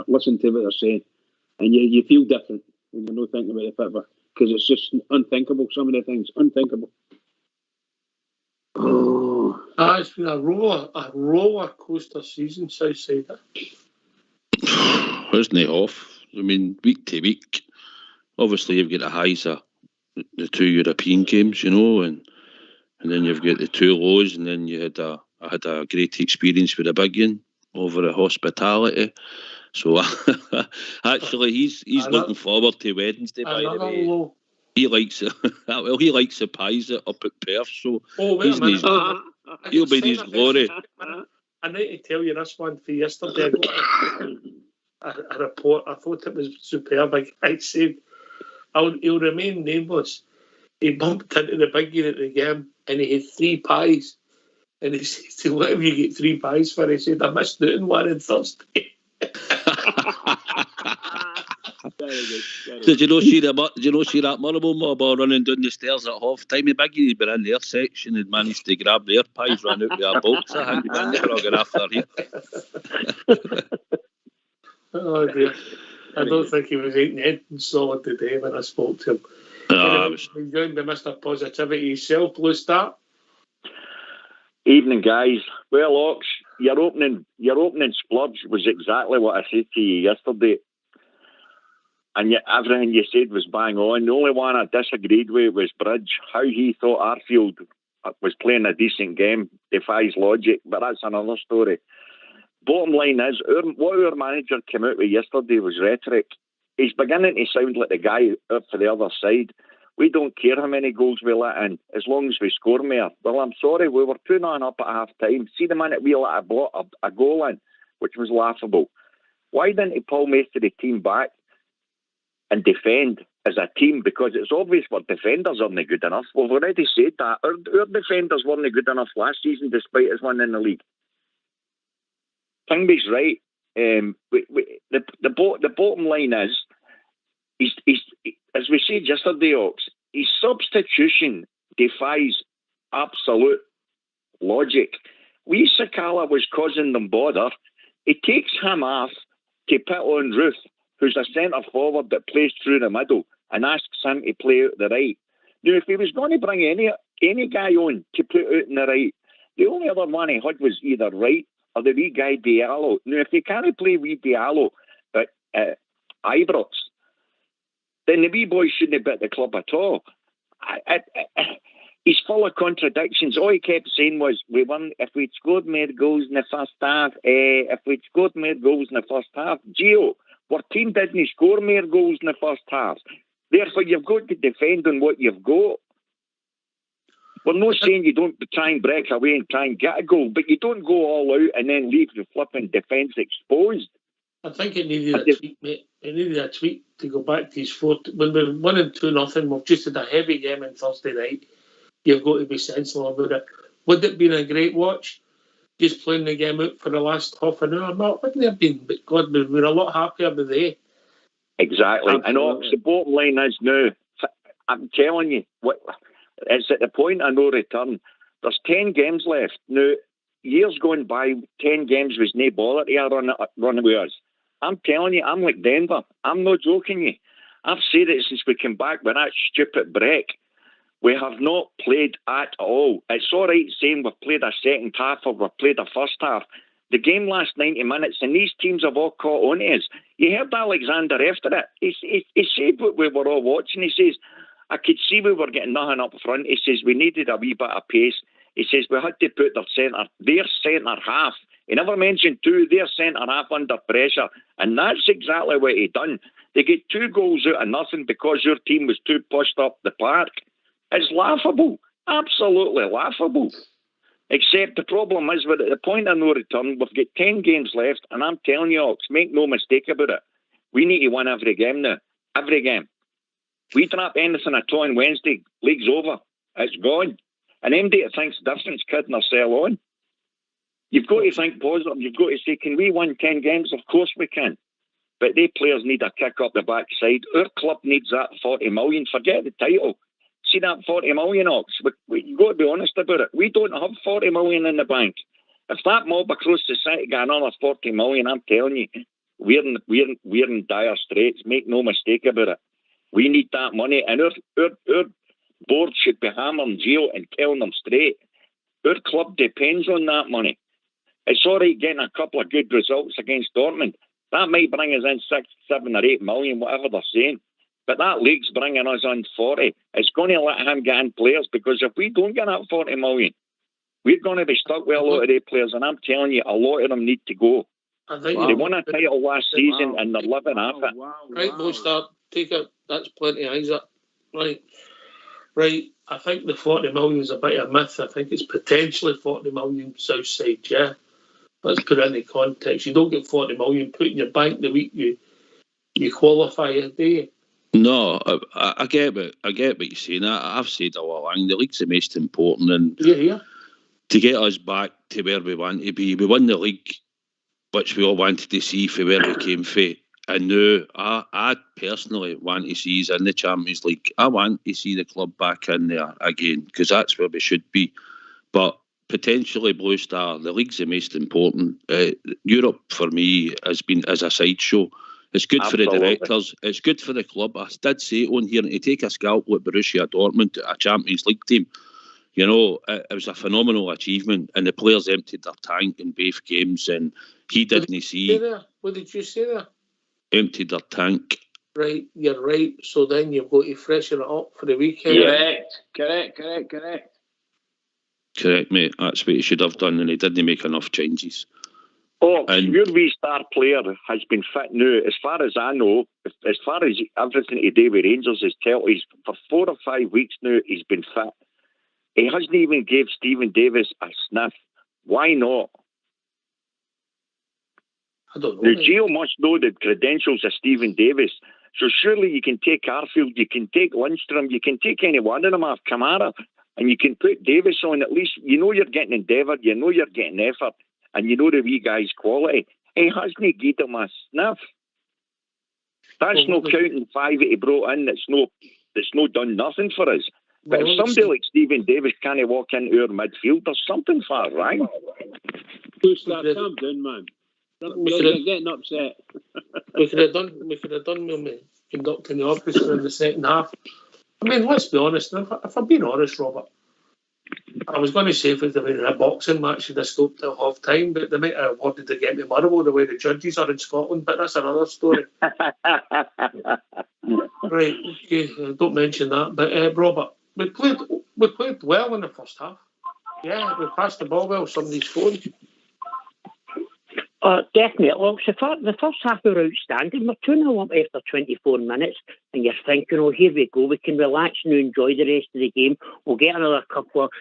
listen to what they're saying, and you feel different when you're not thinking about the football, because it's just unthinkable. Some of the things unthinkable. Oh, it's been a roller coaster season, Southside. Isn't it off? I mean, week to week, obviously you've got the highs of the 2 European games, you know, and and then you've got the two lows, and then I had a great experience with a big one over at hospitality. So actually, he's looking forward to Wednesday. By the way, low. He likes it. Well, he likes the pies up at Perth. So he's in his, he'll be in his glory. I need to tell you this one for yesterday. I got a report. I thought it was superb. I said, he'll remain nameless. He bumped into the big unit at the game and he had 3 pies. And he said, "What have you get 3 pies for?" He said, "I missed out on one on Thursday." Did you not see that Murable mob all running down the stairs at half time? The big unit been in their section and managed to grab their pies, run out with their bolts. I think when they were all going after him. Oh dear. I don't think he was eating anything solid today when I spoke to him. Anyway, we're joined by Mr. Positivity himself. Blue Start. Evening, guys. Well, Ox, your opening splurge was exactly what I said to you yesterday. And yet everything you said was bang on. The only one I disagreed with was Bridge. How he thought Arfield was playing a decent game defies logic, but that's another story. Bottom line is, what our manager came out with yesterday was rhetoric. He's beginning to sound like the guy up for the other side. We don't care how many goals we let in, as long as we score more. Well, I'm sorry, we were 2-0 up at half-time. See the minute we let a goal in, which was laughable. Why didn't he Paul Maester the team back and defend as a team? Because it's obvious our defenders aren't good enough. We've already said that. Our defenders weren't good enough last season, despite us winning the league. Tingby's right. The bottom line is, he's, as we said yesterday, Ox, his substitution defies absolute logic. Sakala was causing them bother. He takes him off to put on Ruth, who's a centre forward that plays through the middle, and asks him to play out the right. Now, if he was going to bring any guy on to put out in the right, the only other one he had was either Wright or the wee guy Diallo. Now, if they can't play wee Diallo, but Ibrox, then the wee boy shouldn't have been at the club at all. He's full of contradictions. All he kept saying was, "We won if we'd scored more goals in the first half. If we'd scored more goals in the first half, Gio, our team didn't score more goals in the first half. Therefore, you've got to defend on what you've got. We're not saying you don't try and break away and try and get a goal, but you don't go all out and then leave the flipping defence exposed." I think it needed a tweak, mate. It needed a tweak to go back to his 4. When we're winning 2-0, we've just had a heavy game on Thursday night. You've got to be sensible about it. Would it have been a great watch, just playing the game out for the last half an hour? No, it wouldn't have been. But God, we were a lot happier with they. Exactly. And the bottom line is now, I'm telling you, it's at the point of no return. There's 10 games left. Now, years going by, 10 games was no bother to run with us. I'm telling you, I'm like Denver. I'm not joking you. I've said it since we came back with that stupid break. We have not played at all. It's all right saying we've played a second half or we've played a first half. The game lasts 90 minutes and these teams have all caught on to us. You heard Alexander after it. He said what we were all watching. He says, "I could see we were getting nothing up front." He says, "We needed a wee bit of pace." He says, "We had to put their centre half." He never mentioned their centre half under pressure. And that's exactly what he done. They get 2 goals out of nothing because your team was too pushed up the park. It's laughable. Absolutely laughable. Except the problem is, we're at the point of no return. We've got 10 games left. And I'm telling you, Ox, make no mistake about it. We need to win every game now. Every game. We drop anything at all on Wednesday, league's over. It's gone. And MD thinks difference, kidding ourselves on. You've got to think positive. You've got to say, can we win 10 games? Of course we can. But they players need a kick up the backside. Our club needs that 40 million. Forget the title. See that 40 million, Ox? You've got to be honest about it. We don't have 40 million in the bank. If that mob across the city got another 40 million, I'm telling you, we're in dire straits. Make no mistake about it. We need that money. And our board should be hammering Gio and telling them straight. Our club depends on that money. It's all right getting a couple of good results against Dortmund. That might bring us in 6, 7 or 8 million, whatever they're saying. But that league's bringing us on 40. It's going to let him get in players, because if we don't get that 40 million, we're going to be stuck with a lot of their players, and I'm telling you, a lot of them need to go. They won a title last season, and they're living off it. Right, Blue Star, take it. That's plenty, Isaac. Right. I think the 40 million is a bit of a myth. I think it's potentially 40 million Southside, yeah. Let's put it into context. You don't get 40 million put in your bank the week you qualify a day. No, I get what you're saying. I've said all along, the league's the most important, and to get us back to where we want to be, we won the league, which we all wanted to see for where we came from. And now I personally want to see us in the Champions League. I want to see the club back in there again, because that's where we should be. But potentially, Blue Star, the league's the most important. Europe, for me, has been as a sideshow. It's good for the directors. It's good for the club. I did say it on here, to take a scalp at Borussia Dortmund, a Champions League team. You know, it was a phenomenal achievement, and the players emptied their tank in both games, and he didn't see. What did you say there? Emptied their tank. Right, you're right. So then you've got to freshen it up for the weekend. Correct. Correct, mate. That's what he should have done, and he didn't make enough changes. Your wee star player has been fit now. As far as I know, as far as everything to do with Rangers is told, he's for 4 or 5 weeks now, he's been fit. He hasn't even gave Stephen Davis a sniff. Why not? I don't know. Now, Gio must know the credentials of Stephen Davis. So surely you can take Arfield, you can take Lundstrom, you can take any one of them off Kamara, and you can put Davis on. At least you know you're getting endeavour, you know you're getting effort, and you know the wee guy's quality. He hasn't given him a sniff. That's no counting 5 that he brought in. That's no done nothing for us. But if somebody like Stephen Davis can't walk into our midfield, there's something far right. Blue Star, calm down, man. You're getting upset. we could have done with me conducting the orchestra in the second half. I mean, let's be honest. If I'm being honest, Robert, I was going to say if it had been a boxing match, you'd have stopped till half time, but they might have wanted to get me Murrow the way the judges are in Scotland, but that's another story. Right, okay, don't mention that. But Robert, we played well in the first half. Yeah, we passed the ball well. Somebody's phone. Definitely. Look, the first half we were outstanding. We're 2-0 up after 24 minutes, and you're thinking, oh, here we go. We can relax now, enjoy the rest of the game. We'll get another couple of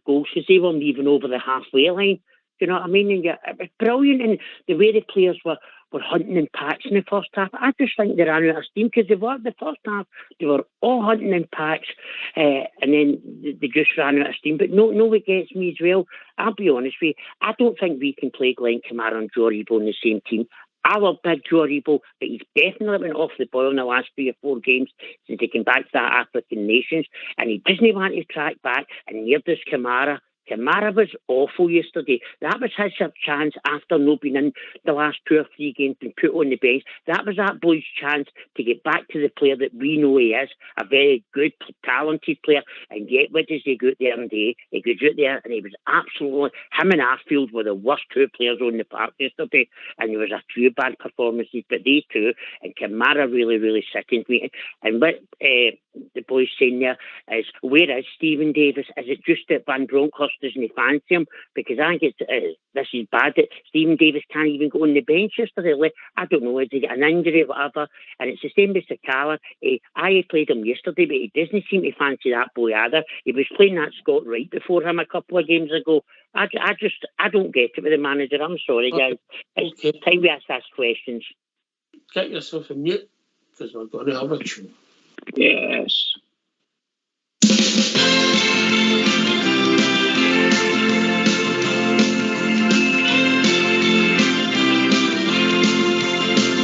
goals because they weren't even over the halfway line. You know what I mean? And it was brilliant, and the way the players were hunting in packs in the first half. I just think they ran out of steam because the first half they were all hunting in packs, and then they just ran out of steam. But no, it gets me as well. I'll be honest with you. I don't think we can play Glenn Kamara and Joe Rebo in the same team. I love big Joe Rebo, but he's definitely went off the boil in the last 3 or 4 games since he came back to that African Nations, and he doesn't want to track back, and near does Kamara. Kamara was awful yesterday. That was his chance after not being in the last 2 or 3 games and put on the bench. That was that boy's chance to get back to the player that we know he is, a very good, talented player. And yet, what does he go out there and do? He goes out there and he was absolutely, him and Arfield were the worst 2 players on the park yesterday. And there was a few bad performances, but they two, and Kamara really, really sickened me. And what the boys saying there is, where is Stephen Davis? Is it just that Van Bronckhorst doesn't fancy him? Because I think this is bad that Stephen Davis can't even go on the bench yesterday. I don't know, has he got an injury or whatever? And it's the same with Sakala. I played him yesterday, but he doesn't seem to fancy that boy either. He was playing that Scott Wright before him a couple of games ago. I don't get it with the manager. I'm sorry, guys. It's time we ask questions. Get yourself a mute, because we're going to have a tune. Yes.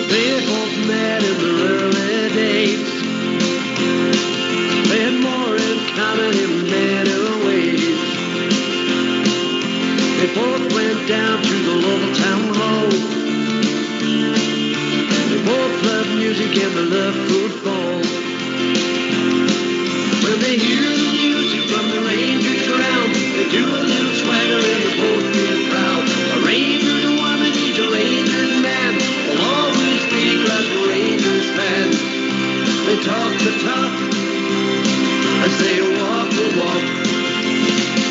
They both met in the early days. They had more in common in many ways. They both went down to the local town hall. They both loved music and they loved football. When they hear the music the top as they walk the walk.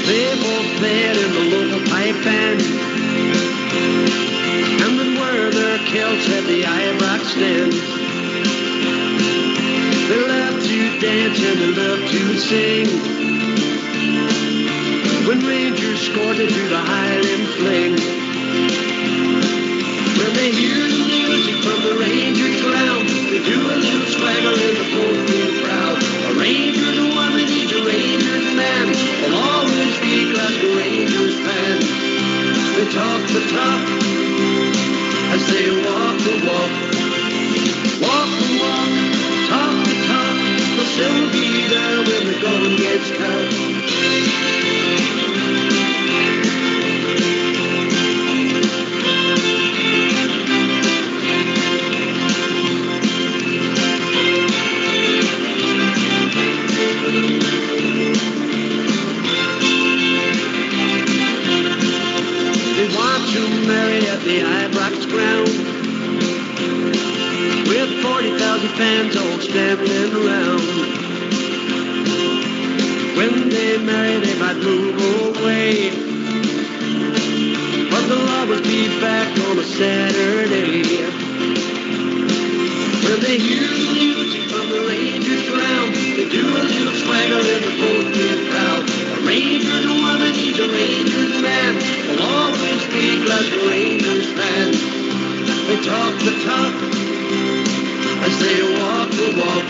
They both played in the local pipe band, and then wear their kilts at the Ibrox stand. They love to dance and they love to sing. When Rangers scored, they do the Highland fling. When they hear the music from the Rangers ground, they do a little swagger in the full crowd. A Rangers woman, he's a Rangers man, will always be like a Rangers fan. They talk the talk as they walk the walk. Walk the walk, talk the talk, they'll still be there when the going gets tough. Married at the Ibrox ground with 40,000 fans all standing around. When they married, they might move away, but the lovers be back on a Saturday. When they hear the music from the Rangers ground, they do a little swagger in the full crowd. A Rangers woman, he's a Rangers man, will always speak like a Rangers fan. They talk the talk as they walk the walk.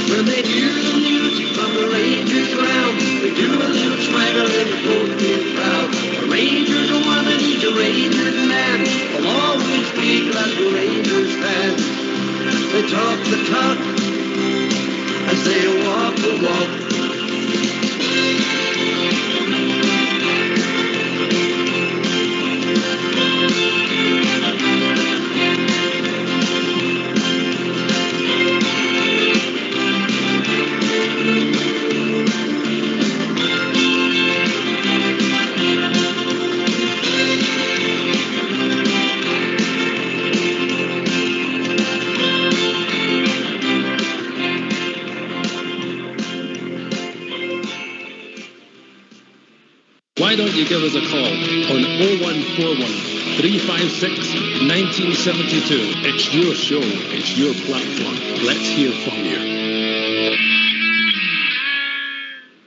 When they hear the music from the Rangers ground, they do a little swagger in the full crowd. A Rangers woman, he's a Rangers man, will always speak like a Rangers fan. They talk the talk as they walk the walk. Why don't you give us a call on 0141 356 1972. It's your show, it's your platform. Let's hear from you.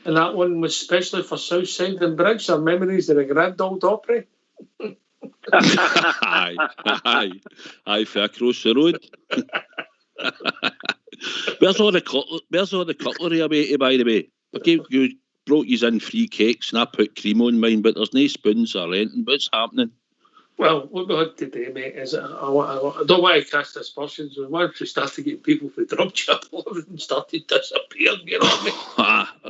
And that one was especially for Southside and Bridge, our memories of the Grand Old Opry. aye, for across the road. Where's all the cutlery away, by the way? Okay, you brought you in free cakes and I put cream on mine, but there's no spoons or anything. What's happening? Well, what we had today, mate, is I don't want to cast aspersions. Once we started getting people for drum chapel, everything started disappearing, you know what I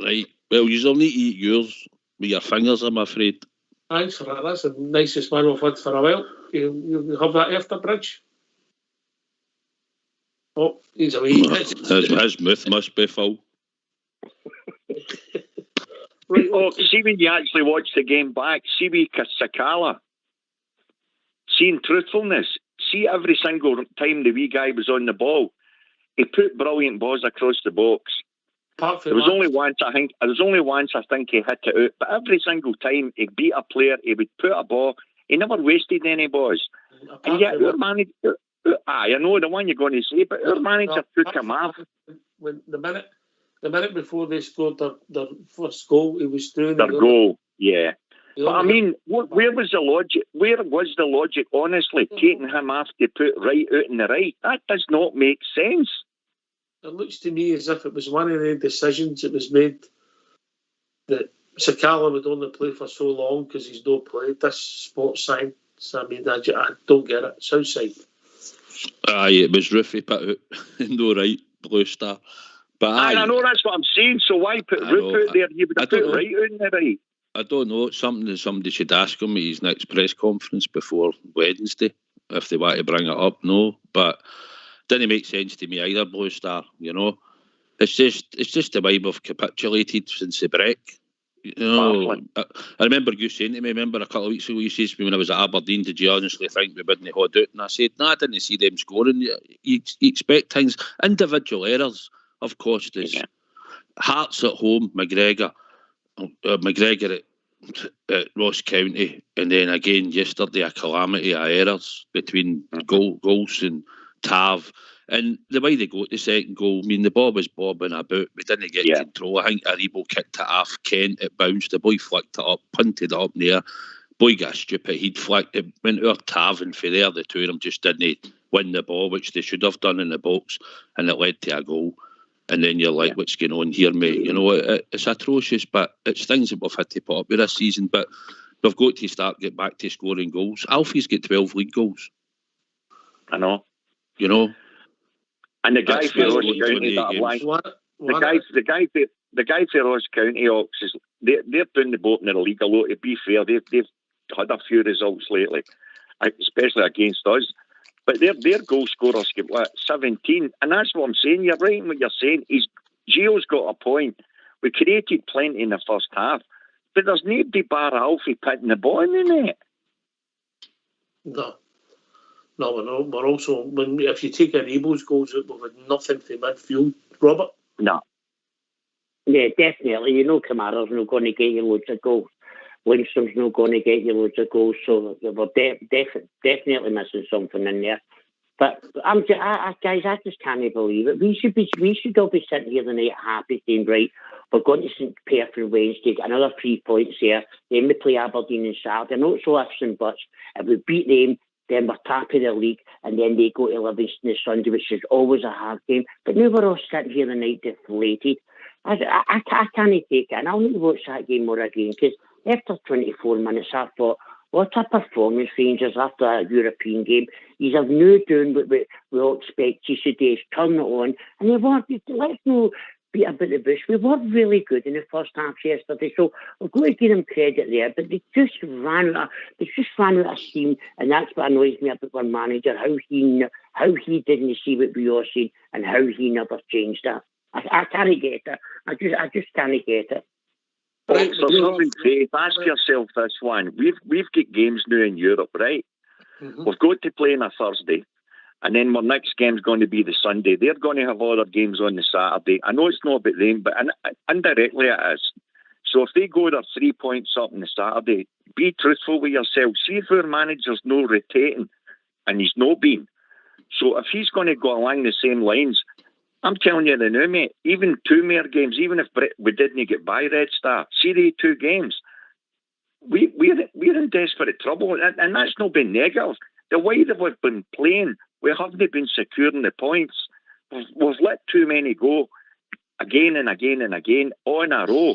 mean? Right. Well, you'll need to eat yours with your fingers, I'm afraid. Thanks for that. That's the nicest man we've had for a while. You have that after Bridge? Oh, he's away. His mouth must be full. Right, see when you actually watch the game back, see with Sakala, seeing truthfulness, see every single time the wee guy was on the ball, he put brilliant balls across the box. There was only once I think he hit it out, but every single time he beat a player, he would put a ball. He never wasted any balls. And yet our manager, I know the one you're going to say, but our manager took him off. When the minute before they scored their first goal, he was through their goal. Yeah. But I mean, where was the logic? Where was the logic? Honestly, taking him off to put right out in the right, that does not make sense. It looks to me as if it was one of the decisions that was made that Sakala would only play for so long because he's not played this sports science. I mean, I don't get it. Southside. Aye, it was Ruffy put out no right, Blue Star. But I know that's what I'm saying. So why put Ruff out there? You would have put right out in the right. I don't know. It's something that somebody should ask him at his next press conference before Wednesday if they want to bring it up. No, but didn't make sense to me either. Blue Star, you know, it's just the way we've capitulated since the break. You know, I remember you saying to me, a couple of weeks ago, you said to me when I was at Aberdeen, did you honestly think we wouldn't hold out? And I said, no, I didn't see them scoring. You expect things, individual errors have cost us. Hearts at home, McGregor at Ross County, and then again yesterday a calamity of errors between goals and Tav. And the way they got the second goal, I mean, the ball was bobbing about. We didn't get control. I think Aribo kicked it off Kent. It bounced. The boy flicked it up, punted it up in the air. Boy got stupid. He'd flicked it, went out Tav, and for there, the two of them just didn't win the ball, which they should have done in the box, and it led to a goal. And then you're like, what's going on here, mate? You know, it's atrocious, but it's things that we've had to put up with this season. But we've got to get back to scoring goals. Alfie's got 12 league goals. I know. You know. And the guy for Ross County that line, the guy for Ross County Ox is they're doing the bottom of the league a lot. To be fair, they've had a few results lately, especially against us. But their goal scorers get 17, and that's what I'm saying. You're right in what you're saying. Gio's got a point. We created plenty in the first half, but there's nobody bar Alfie putting the ball in the net. No, we're also, if you take Aribo's goals out, we've had nothing for midfield. Robert? No. Yeah, definitely. You know Kamara's not going to get you loads of goals. Lindstrom's not going to get you loads of goals, so we're definitely missing something in there. But guys, I just can't believe it. We should all be sitting here tonight happy, saying, right, we're going to St. Perth on Wednesday, get another 3 points there. Then we play Aberdeen on Saturday. Not so ifs and buts. If we beat them, then we're top of the league, and then they go to Livingston on Sunday, which is always a hard game. But now we're all sitting here tonight deflated. I can't take it, and I'll need to watch that game more again, because after 24 minutes, I thought, what a performance, Rangers, after a European game. He's have no doing what we all expect you to do, is turn it on, and let's no beat about the bush. We were really good in the first half yesterday, so I've got to give them credit there, but they just ran out of steam, and that's what annoys me about our manager, how he didn't see what we all seen, and how he never changed that. I can't get it. I just can't get it. Right, for something safe, ask yourself this one. We've got games now in Europe, right? Mm-hmm. We've got to play on a Thursday, and then our next game's going to be the Sunday. They're going to have other games on the Saturday. I know it's not about them, but indirectly it is. So if they go there 3 points up on the Saturday, be truthful with yourself. See if our manager's no rotating, and he's not been. So if he's going to go along the same lines, I'm telling you now, mate, even 2 more games, even if we didn't get by Red Star, see the 2 games, we're in desperate trouble, and that's not been negative. The way that we've been playing, we haven't been securing the points. We've let too many go again and again and again on a row.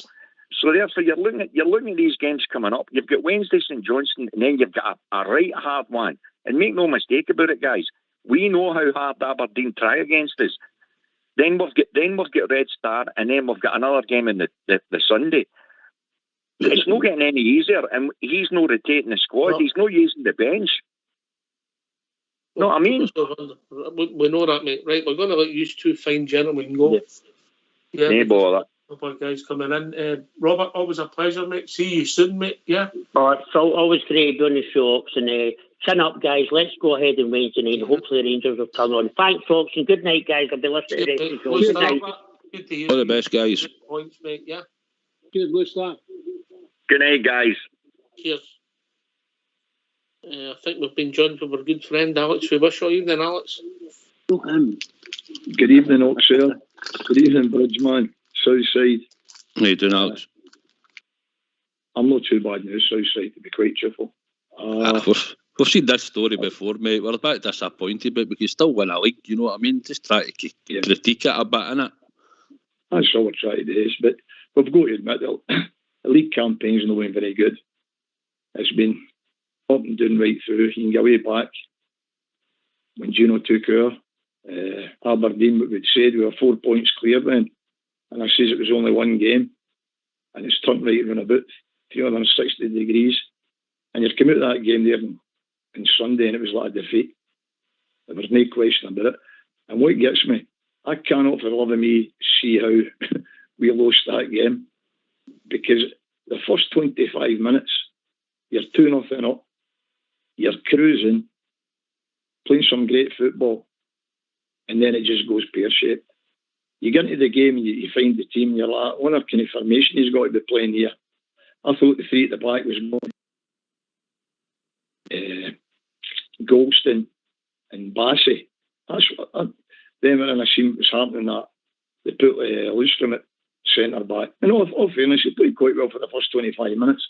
So therefore, you're looking at these games coming up. You've got Wednesday St Johnstone, and then you've got a right hard one. And make no mistake about it, guys. We know how hard Aberdeen try against us. Then we've got Red Star, and then we've got another game in the Sunday. It's not getting any easier, and he's not rotating the squad. No. He's not using the bench. Know what I mean? We know that, mate. Right, we're going to let you 2 fine gentlemen go. Yeah, no bother. Couple of guys coming in. Robert, always a pleasure, mate. See you soon, mate. Yeah. It's always great doing the show, Ox, and chin up, guys. Let's go ahead and Wednesday night, and hopefully the Rangers will turn on. Thanks, Ox, and good night, guys. I'll be listening to the show. Good night. Good to hear all the best, guys. Points, mate. Yeah. Good, good stuff. Good night, guys. Cheers. I think we've been joined by our good friend Alex. We wish all evening, Alex. Good evening, Ox, sir. Good evening, Bridgeman. Southside. How you doing, Alex? I'm not too bad now, Southside, to be quite truthful. We've seen this story before, mate. We're a bit disappointed, but we can still win a league, you know what I mean? Just try to critique it a bit, innit? That's all we're trying to do, but we've got to admit that the league campaign's not been very good. It's been up and down right through. You can get way back when Gino took over. Aberdeen, what we'd said, we were 4 points clear then. And I says it was only 1 game. And it's turned right around about 360 degrees. And you've come out of that game there on Sunday, and it was like a defeat. There was no question about it. And what gets me, I cannot for the love of me see how we lost that game. Because the first 25 minutes, you're 2-0 up. You're cruising, playing some great football, and then it just goes pear-shaped. You get into the game, you find the team, you're like, what kind of formation he's got to be playing here? I thought the three at the back was Golston and Bassey. That's what then when I seen what was happening, that they put Lundstrom at centre back. And all fairness, he played quite well for the first 25 minutes.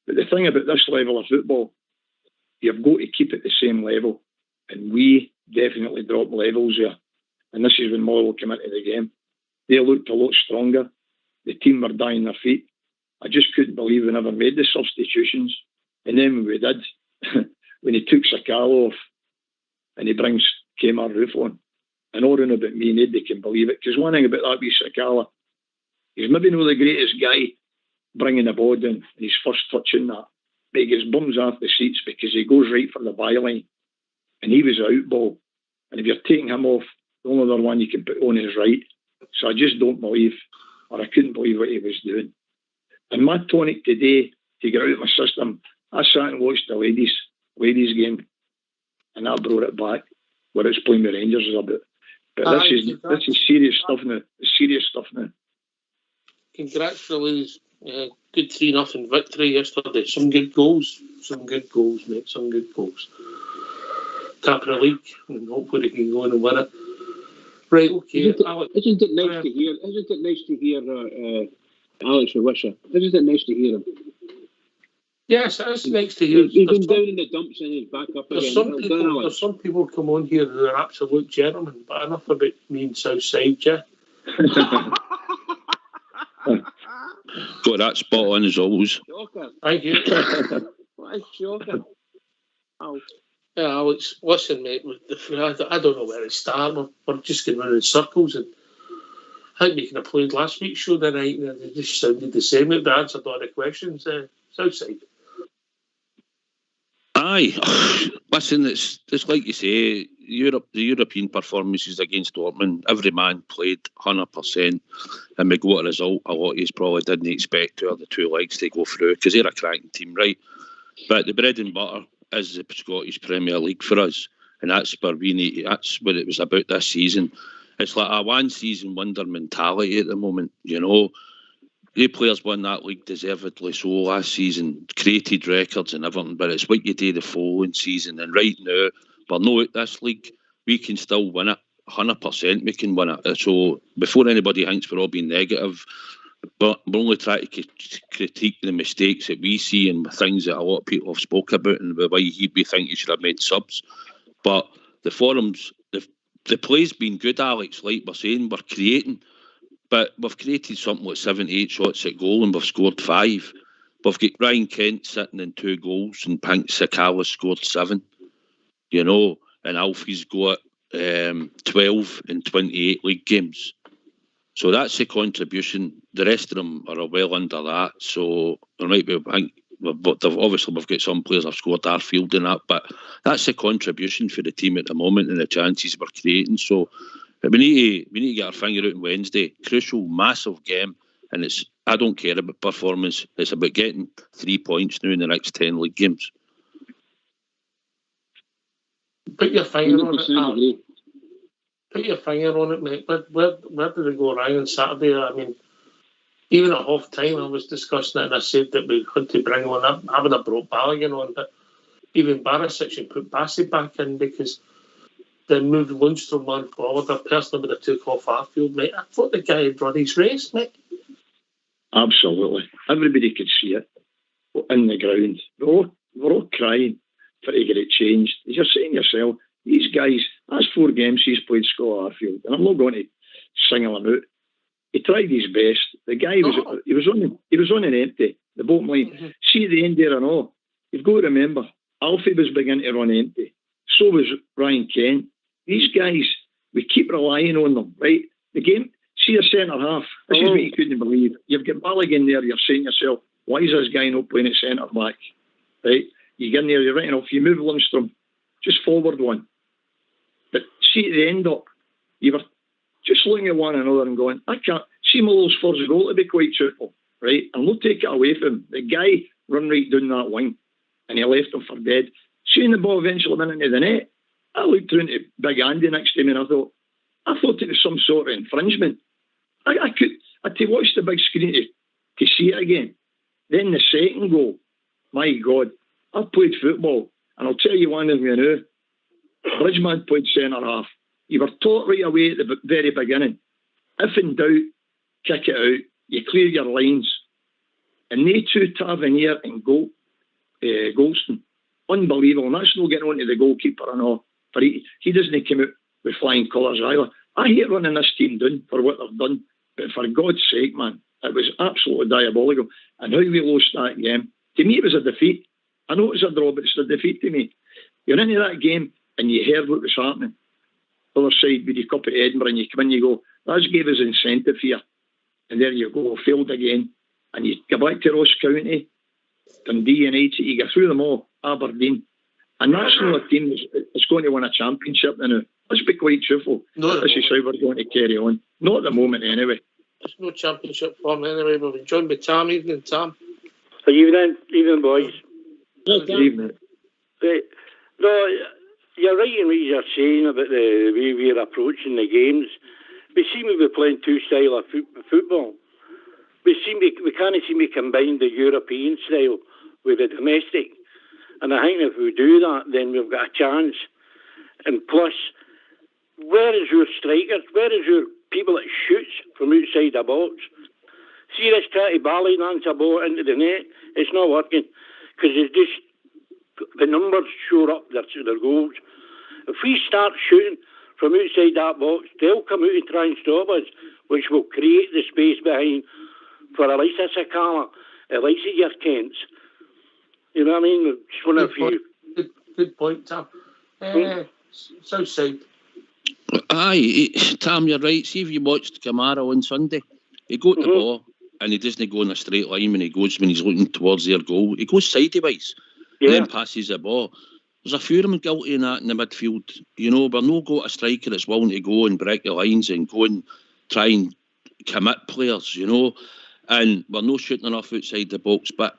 But the thing about this level of football, you've got to keep it the same level. And we definitely dropped levels there. And this is when Motherwell came into the game. They looked a lot stronger. The team were dying their feet. I just couldn't believe we never made the substitutions. And then when we did, when he took Sakala off and he brings Kmart Roof on, and all about me, nobody can believe it. Because one thing about that wee Sakala, he's maybe not the greatest guy bringing the ball down, and his first touching that. But he gets bums off the seats because he goes right for the byline. And he was out ball. And if you're taking him off, the only other one you can put on is right. So I just don't believe, or I couldn't believe what he was doing. And my tonic today, to get out of my system, I sat and watched the ladies game, and I brought it back, where it's playing with Rangers is a bit. But this is serious stuff now. It's serious stuff now. Congratulations. Good 3-0 victory yesterday. Some good goals, mate. Some good goals. Top of the league, and hopefully they can go in and win it. Right, okay. Isn't it nice to hear? Isn't it nice to hear Alex Wisher? Isn't it nice to hear him? Yes, it's nice to hear. He's been down in the dumps and he's back up There's again. There's some people come on here that are absolute gentlemen, but enough about me and Southside, yeah. Got that spot on as always. Shocker. Thank you. What a shocker. Oh. Yeah, Alex, listen, mate, I don't know where to start. We're just going around in circles, and I think we could have played last week's show the night, and it just sounded the same. It answered all the questions. Southside. Aye, listen, it's like you say, the European performances against Dortmund, every man played 100%, and we got a result a lot of us probably didn't expect to have the two legs to go through, because they're a cracking team, right? But the bread and butter is the Scottish Premier League for us, and that's where that's what it was about this season. It's like a one season wonder mentality at the moment, you know. The players won that league deservedly so last season, created records and everything, but it's what you do the following season. And right now, we're not at this league. We can still win it, 100% we can win it. So before anybody thinks we're all being negative, but we're only trying to critique the mistakes that we see and the things that a lot of people have spoke about and why we think you should have made subs. But the forums, the play's been good, Alex, like we're saying, we're creating. But we've created something like 78 shots at goal and we've scored 5. We've got Ryan Kent sitting in 2 goals and Pink Sakala scored 7. You know, and Alfie's got 12 in 28 league games. So that's the contribution. The rest of them are well under that. So there might be, obviously we've got some players have scored our field in that, but that's the contribution for the team at the moment and the chances we're creating. So we need to get our finger out on Wednesday. Crucial, massive game, and I don't care about performance. It's about getting 3 points now in the next 10 league games. Put your finger on it. Put your finger on it, mate. Where did it go wrong on Saturday? I mean, even at half time, I was discussing it, and I said that we had to bring on up. I would have brought Balogun on, but even Barisic and put Bassey back in because they moved Lundstrom on forward. I personally would have took off our field, mate. I thought the guy had run his race, mate. Absolutely. Everybody could see it in the ground. We're all crying for to get it changed. You're saying yourself, these guys, that's 4 games he's played Scott Arfield, and I'm not going to single him out. He tried his best. The guy he was on an empty. The bottom line. Mm-hmm. See the end there and all. You've got to remember, Alfie was beginning to run empty. So was Ryan Kent. These guys, we keep relying on them, right? The game, see a centre half. This is what you couldn't believe. You've got Balogun there, you're saying to yourself, why is this guy not playing at centre back? Right? You get in there, you're writing off, you move Lundstrom, just forward one. But see at the end up, you were just looking at one another and going, I can't see Muller's first goal to be quite truthful, right? And we'll take it away from him. The guy run right down that wing and he left him for dead. Seeing the ball eventually went into the net, I looked through into Big Andy next to me and I thought, I thought it was some sort of infringement. I had to watch the big screen to see it again. Then the second goal, my God, I've played football, and I'll tell you one of you now, Bridgman played centre half. You were taught right away at the very beginning, if in doubt, kick it out, you clear your lines. And they two, Tavernier and Golston, unbelievable. And that's not getting on to the goalkeeper and all. But he doesn't come out with flying colours either. I hate running this team down for what they've done. But for God's sake, man, it was absolutely diabolical. And how we lost that game, to me it was a defeat. I know it was a draw, but it's a defeat to me. You're into that game and you heard what was happening. The other side with your cup at Edinburgh, and you come in, you go, that gave us incentive here. And there you go, failed again. And you go back to Ross County, Dundee United, you go through them all, Aberdeen. And that's not a team that's going to win a championship now. Let's be quite truthful. This is how we're going to carry on. Not at the moment, anyway. There's no championship form anyway. We've been joined by Tam. Evening, Tam. Evening, boys. Good evening. No, you're right in what you're saying about the way we're approaching the games. We seem to be playing two styles of football. We can't seem to combine the European style with the domestic. And I think if we do that, then we've got a chance. And plus, where is your strikers? Where is your people that shoots from outside the box? See this try to bally dance a ball into the net? It's not working. Because it's just, the numbers show up their goals. If we start shooting from outside that box, they'll come out and try and stop us, which will create the space behind for a likes of Sakala, a likes of your Kents. You know what I mean? Just one of you. Good point, Tam. South side. Aye, Tam, you're right. See if you watched Kamara on Sunday, he got the ball and he doesn't go in a straight line when he's looking towards their goal. He goes sideways, then passes the ball. There's a few of them guilty in that in the midfield. You know, we're not got a striker that's willing to go and break the lines and go and try and commit players, you know. And we're not shooting enough outside the box. But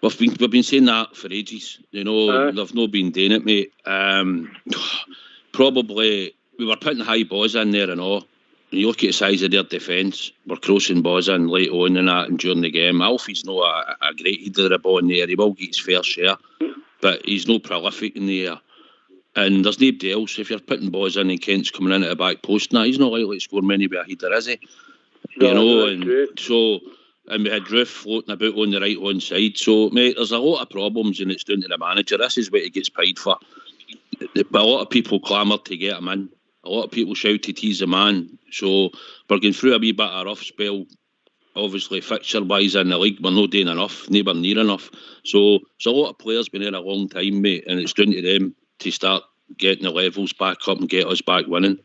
we've been saying that for ages. You know, they've not been doing it, mate. Probably we were putting high balls in there and all. When you look at the size of their defence, we're crossing balls in late on and that and during the game. Alfie's not a great header of the ball in the air. He will get his fair share, but he's no prolific in the air. And there's nobody else. If you're putting balls in and Kent's coming in at the back post, now he's not likely to score many with a header, is he? You know, and we had Roof floating about on the right hand side. So, mate, there's a lot of problems and it's down to the manager. This is what he gets paid for. But a lot of people clamoured to get him in. A lot of people shouted he's the man. So we're going through a wee bit of a rough spell. Obviously, fixture-wise in the league, we're not doing enough, nowhere near enough. So there's a lot of players been there a long time, mate, and it's down to them to start getting the levels back up and get us back winning.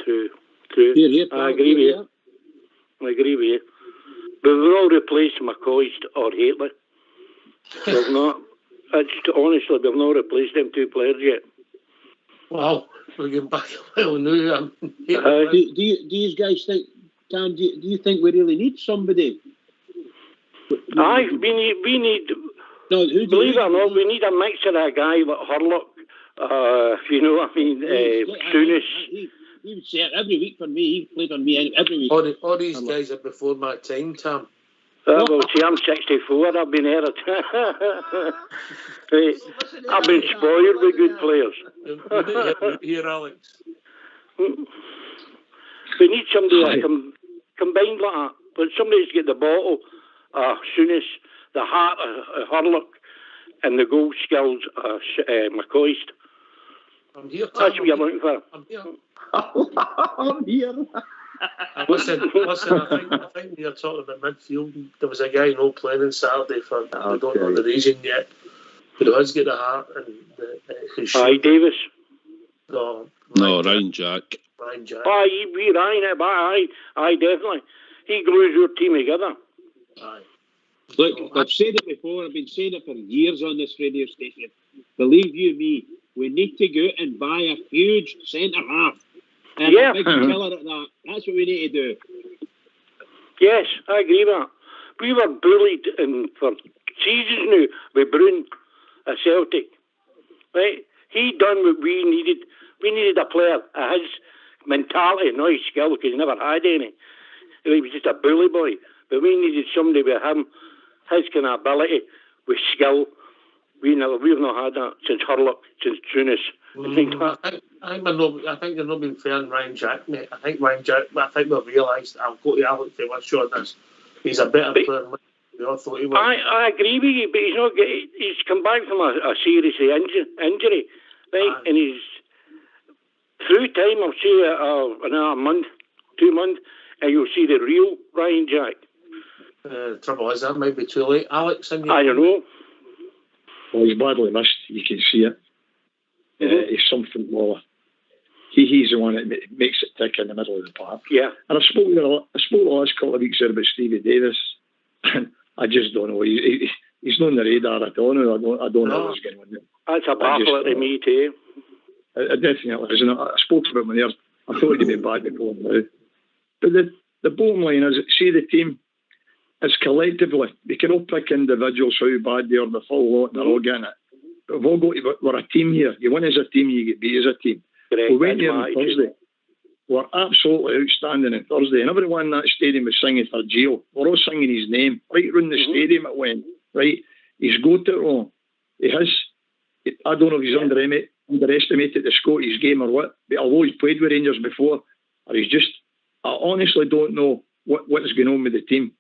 True. I agree with you. But we've all replaced McCoist or Haitley. We've not. Honestly, we've not replaced them two players yet. Wow, we're getting back a while now. Do you guys think, Tam, do you think we really need somebody? Aye, we need. No, believe it or not, we need a mixture of a guy like Hurlock. You know what I mean? Soonish. He would say it every week for me. He played on me every week. All these guys are before my time, Tam. Well, see, I'm 64. I've been here. I've been spoiled with good players. Here, Alex. We need somebody that combined like that. But somebody's get the bottle, Soonish, the heart, Hurlock, and the goal skills, McCoist. I'm here, Tam. That's what you're looking for. I'm here. I'm here. Listen, I think you're talking about midfield. There was a guy not playing on Saturday for I don't know the reason yet. But he does get the heart and the Aye, Davis. No, Ryan Jack. Aye, we Ryan, aye, definitely. He glues your team together. Aye. Look, I've said it before, I've been saying it for years on this radio station. Believe you me, we need to go out and buy a huge centre half. And a big killer at that. That's what we need to do. Yes, I agree with that. We were bullied for seasons now with Brune at Celtic. Right? He done what we needed. We needed a player of his mentality, not his skill, because he never had any. He was just a bully boy. But we needed somebody with him, his kind of ability, with skill. We've not had that since Hurlock, since Tunis. I think they're not being fair on Ryan Jack, mate. I think we've realised, I'll go to Alex for what's sure this, he's a better player than we all thought he was. I agree with you, but he's come back from a serious injury, right? And he's through time. I'll see another month, 2 months, and you'll see the real Ryan Jack. Trouble is, that might be too late. Alex, I don't know. Well, he's badly missed. You can see it. He's something more. He's the one that makes it tick in the middle of the park. Yeah. And I spoke the last couple of weeks there about Stevie Davis, and I just don't know. He's not on the radar at all. I don't know what's going on there. That's a baffler to me too. It definitely isn't. I spoke about him there. I thought he'd be back before now. But the bottom line is, see the team. It's collectively. We can all pick individuals how bad they are, the full lot, and they're all getting it. But we've all got to, we're a team here. You win as a team, you get beat as a team. Correct. We went there on Thursday. We're absolutely outstanding on Thursday. And everyone in that stadium was singing for Gio. We're all singing his name. Right around the stadium it went. Right? He's got it wrong. He has. I don't know if he's underestimated the Scottish game or what, but although he's played with Rangers before, or he's just, I honestly don't know what is going on with the team.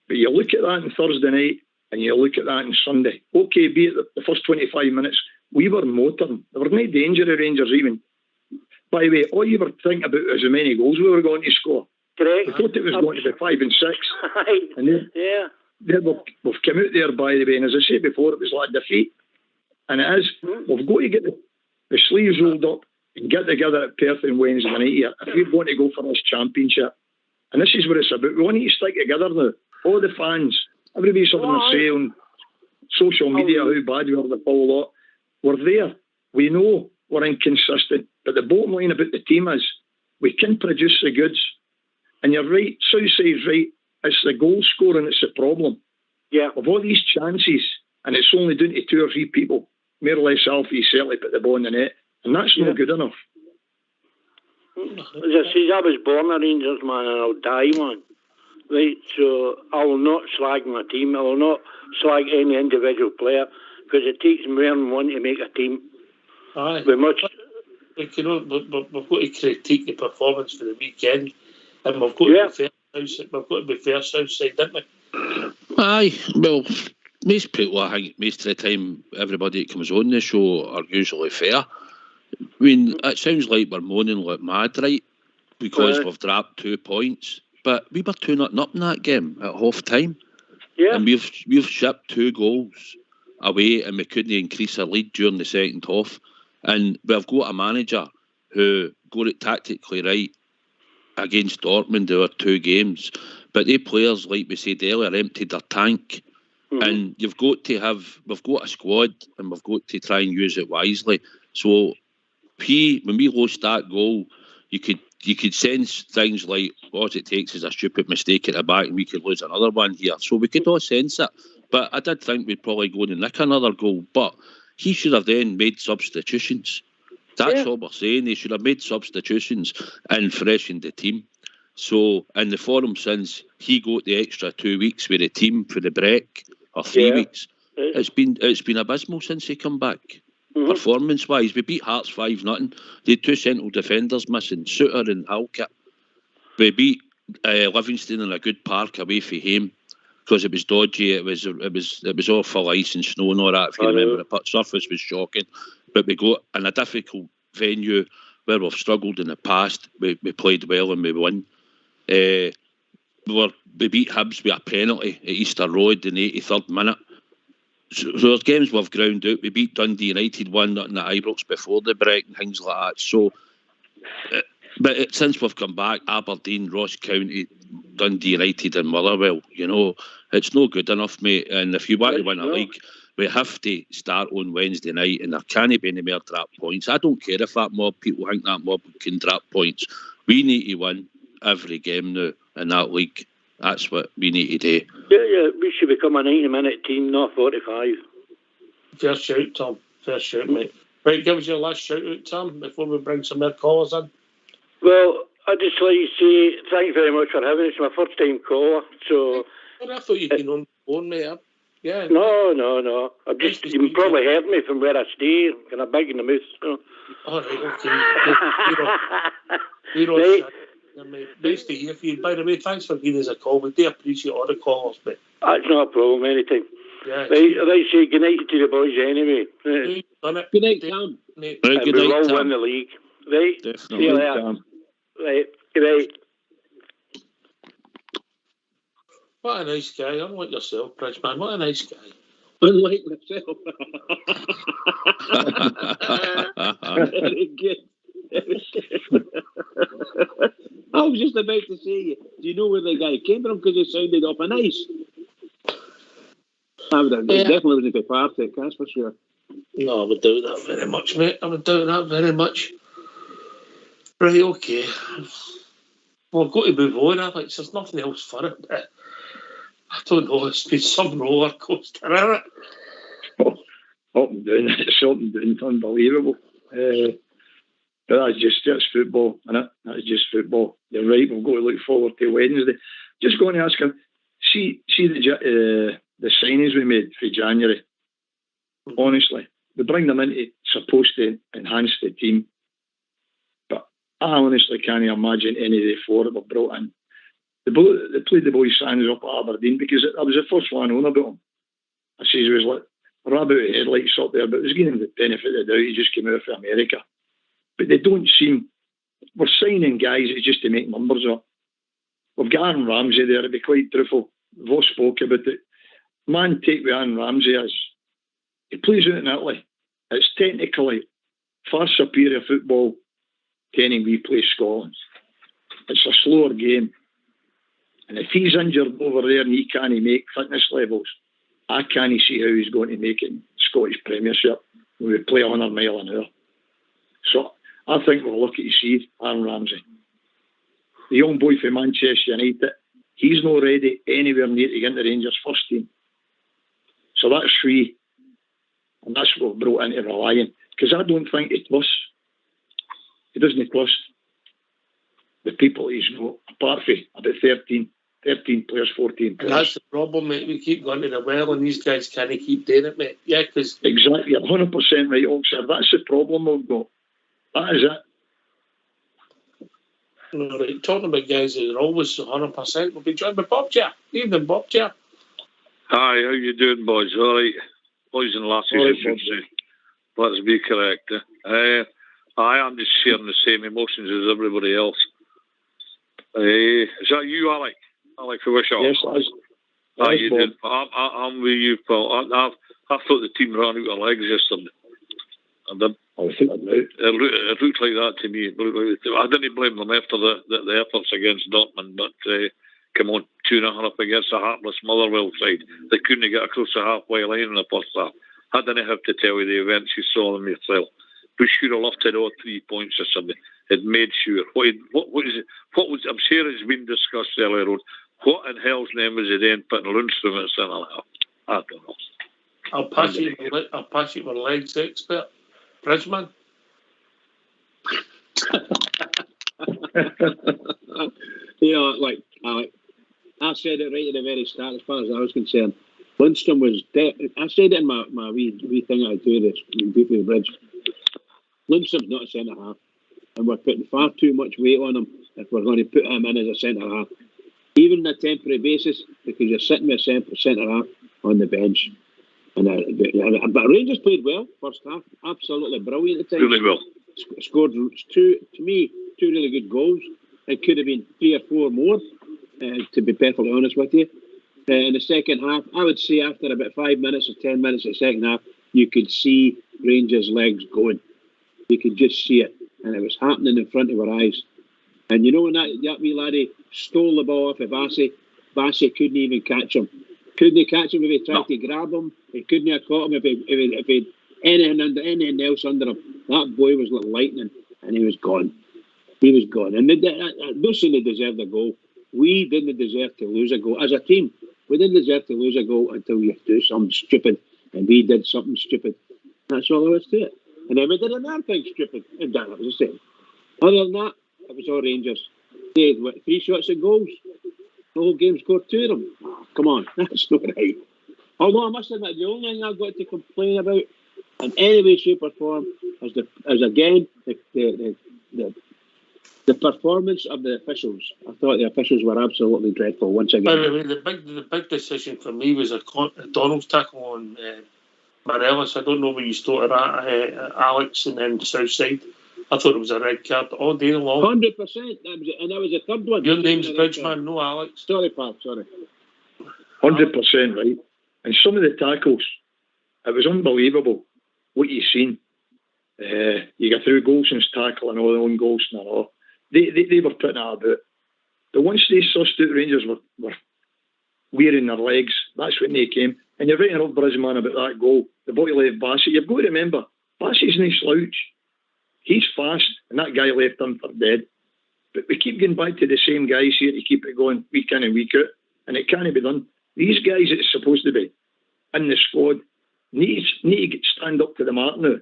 But you look at that on Thursday night, and you look at that on Sunday. Okay, be it the first 25 minutes, we were motoring. There were no danger of Rangers even. By the way, all you were thinking about is how many goals we were going to score. Correct. We thought it was going to be 5 and 6. And we've come out there, by the way, and as I said before, it was like defeat. And it is. We've got to get the sleeves rolled up and get together at Perth on Wednesday night here if we want to go for this championship. And this is what it's about. We want to stick together now. All the fans, everybody's having a say on social media how bad we are, the whole lot. We're there. We know we're inconsistent. But the bottom line about the team is we can produce the goods. And you're right, Southside's right. It's the goal scoring that's the problem. Yeah. With all these chances, and it's only down to 2 or 3 people, more or less Alfie certainly put the ball in the net. And that's not good enough. As I say, I was born a Rangers man and I'll die one. Right, so I will not slag my team. I will not slag any individual player because it takes more than one to make a team. Aye. We've got to critique the performance for the weekend, and we've got to be fair Southside, didn't we? Aye, well, most people, I think, most of the time, everybody that comes on the show are usually fair. I mean, it sounds like we're moaning like mad, right? Because we've dropped 2 points. But we were 2-0 up in that game at half time. Yeah. And we've shipped 2 goals away and we couldn't increase our lead during the second half. And we've got a manager who got it tactically right against Dortmund over 2 games. But they players, like we said earlier, emptied their tank. And we've got a squad and we've got to try and use it wisely. So when we lost that goal, you could sense things like, what it takes is a stupid mistake at the back and we could lose another one here. So we could all sense it. But I did think we'd probably go and nick another goal. But he should have then made substitutions. That's all we're saying. He should have made substitutions and freshened the team. So in the forum, since he got the extra 2 weeks with the team for the break, or 3 weeks, it's been abysmal since he come back. Performance-wise, we beat Hearts 5-0. They had 2 central defenders missing, Suter and Halkett. We beat Livingston in a good park away from home because it was dodgy. It was all full ice and snow and all that. If you remember, the surface was shocking. But we got in a difficult venue where we've struggled in the past. We played well and we won. We beat Hibs with a penalty at Easter Road in the 83rd minute. So there's games we've ground out. We beat Dundee United 1-0 at Ibrox before the break and things like that. So, since we've come back, Aberdeen, Ross County, Dundee United and Motherwell, it's no good enough, mate. And if you want to win a league, we have to start on Wednesday night and there can't be any more drop points. I don't care if that mob, people think that mob can drop points. We need to win every game now in that league. That's what we need to do. Yeah, we should become a 90-minute team, not 45. Fair shout, Tom. Fair shout, mate. Right, give us your last shout out, Tom, before we bring some more callers in. Well, I'd just like to say thank you very much for having us. It's my first time caller, so... Well, I thought you'd been on the phone, mate. Yeah. No. You probably heard me from where I stay, kind of big in the mouth. So. All right, okay. We're on Right. Mate. Nice to hear from you. By the way, thanks for giving us a call. We do appreciate all the calls, mate. That's not a problem, anytime. Yeah. Right, I'd like to say good night to the boys anyway. Good night, Tom. Mate. Right, And good we night, will Tom. win the league. Right? Definitely. See you later. Right, good night. What a nice guy. Unlike yourself, Bridgeman. What a nice guy. Unlike myself. Very good. I was just about to say, do you know where the guy came from? Because it sounded off a nice. I would have definitely was a good party, that's for sure. No, I would doubt that very much, mate. I would doubt that very much. Right, okay. Well, I've got to move on, Alex. There's nothing else for it. But I don't know. It's been some roller coaster, hasn't it? Up and down, it's up and down, unbelievable. But that's football, innit? That's just football. You're right, we've got to look forward to Wednesday. Just going to ask him, see the signings we made for January, honestly, we bring them in, it's supposed to enhance the team. But I honestly can't imagine any of the four that were brought in. They played the boys' signs up at Aberdeen because I was the first one on about him. I says he was like rabbit headlights up there, but it was giving him the benefit of the doubt. He just came out from America. But they don't seem... We're signing guys just to make numbers up. We've got Aaron Ramsey there, to be quite truthful. We've all spoke about it. Man, take with Aaron Ramsey as he plays out in Italy. It's technically far superior football to any we play Scotland. It's a slower game. And if he's injured over there and he can't make fitness levels, I can't see how he's going to make it in Scottish Premiership when we play 100 mile an hour. So I think we're lucky to see Aaron Ramsey. The young boy from Manchester United, he's not ready anywhere near to get into the Rangers first team. So that's three. And that's what we've brought into relying. Because I don't think he trusts. He doesn't trust the people he's got, apart from about 13 players, 14 players. And that's the problem, mate. We keep going to the well and these guys can't keep doing it, mate. Yeah, because... Exactly, you're 100% right, Oxford. That's the problem we've got. That is it. All right, talking about guys that are always 100%, we'll be joined by Bob Chair. Evening, Bob Chair. Hi, how you doing, boys? All right. Boys and lasses, I should say. Let's be correct. I am just sharing the same emotions as everybody else. Is that you, Alec? Alec Fisher? Yes, it is. How you doing? I'm with you, pal. I thought the team ran out of legs yesterday. It looked like that to me. I didn't blame them after the efforts against Dortmund, but come on, 2.5 against a hapless Motherwell side. They couldn't get across the halfway line in the first half. I didn't have to tell you the events, you saw them yourself. We should have lifted all 3 points yesterday. It made sure. What was? I'm sure it's been discussed earlier on. What in hell's name was it then putting Lundstrom at centre half? I don't know. I'll pass you my legs expert, Bridgeman. Like Alec, I said it right at the very start as far as I was concerned. Lundstrom was I said it in my wee thing I do this when people the bridge. Lundstrom's not a centre half, and we're putting far too much weight on him if we're going to put him in as a centre half, even on a temporary basis, because you're sitting with a centre half on the bench. But Rangers played well first half, absolutely brilliant at times. Really well. Scored two really good goals. It could have been 3 or 4 more, to be perfectly honest with you. In the second half, I would say after about 5 minutes or 10 minutes of the second half, you could see Rangers' legs going. You could just see it, and it was happening in front of our eyes. And you know when that wee laddie stole the ball off of Bassey couldn't even catch him. Couldn't catch him if he tried to grab him. He couldn't have caught him if he anything else under him. That boy was like lightning, and he was gone. He was gone. And those they deserved a goal. We didn't deserve to lose a goal. As a team, we didn't deserve to lose a goal until you do something stupid. And we did something stupid. That's all there was to it. And then we did another thing stupid. And that was the same. Other than that, it was all Rangers. They had, what, 3 shots at goals. The whole game scored 2 of them. Oh, come on, that's not right. Although I must admit, the only thing I've got to complain about in any way, shape or form is again the performance of the officials. I thought the officials were absolutely dreadful once again. By the way, the big decision for me was a Donald's tackle on Morelos. I don't know where you started at, Alex, and then Southside. I thought it was a red card all day long. 100%, and that was the third one. Your name's Bridgeman, no Alex. Sorry, pal, sorry. 100% right. And some of the tackles, it was unbelievable what you seen. You got through Golson's tackle and all their own Golson and all. They were putting that about. But once they sussed out Rangers were wearing their legs, that's when they came. And you're right enough, Brisman, about that goal. The ball he left Bassett. You've got to remember, Bassett's no slouch. He's fast, and that guy left him for dead. But we keep going back to the same guys here to keep it going week in and week out, and it can't be done. These guys it's supposed to be in the squad need to stand up to the mark now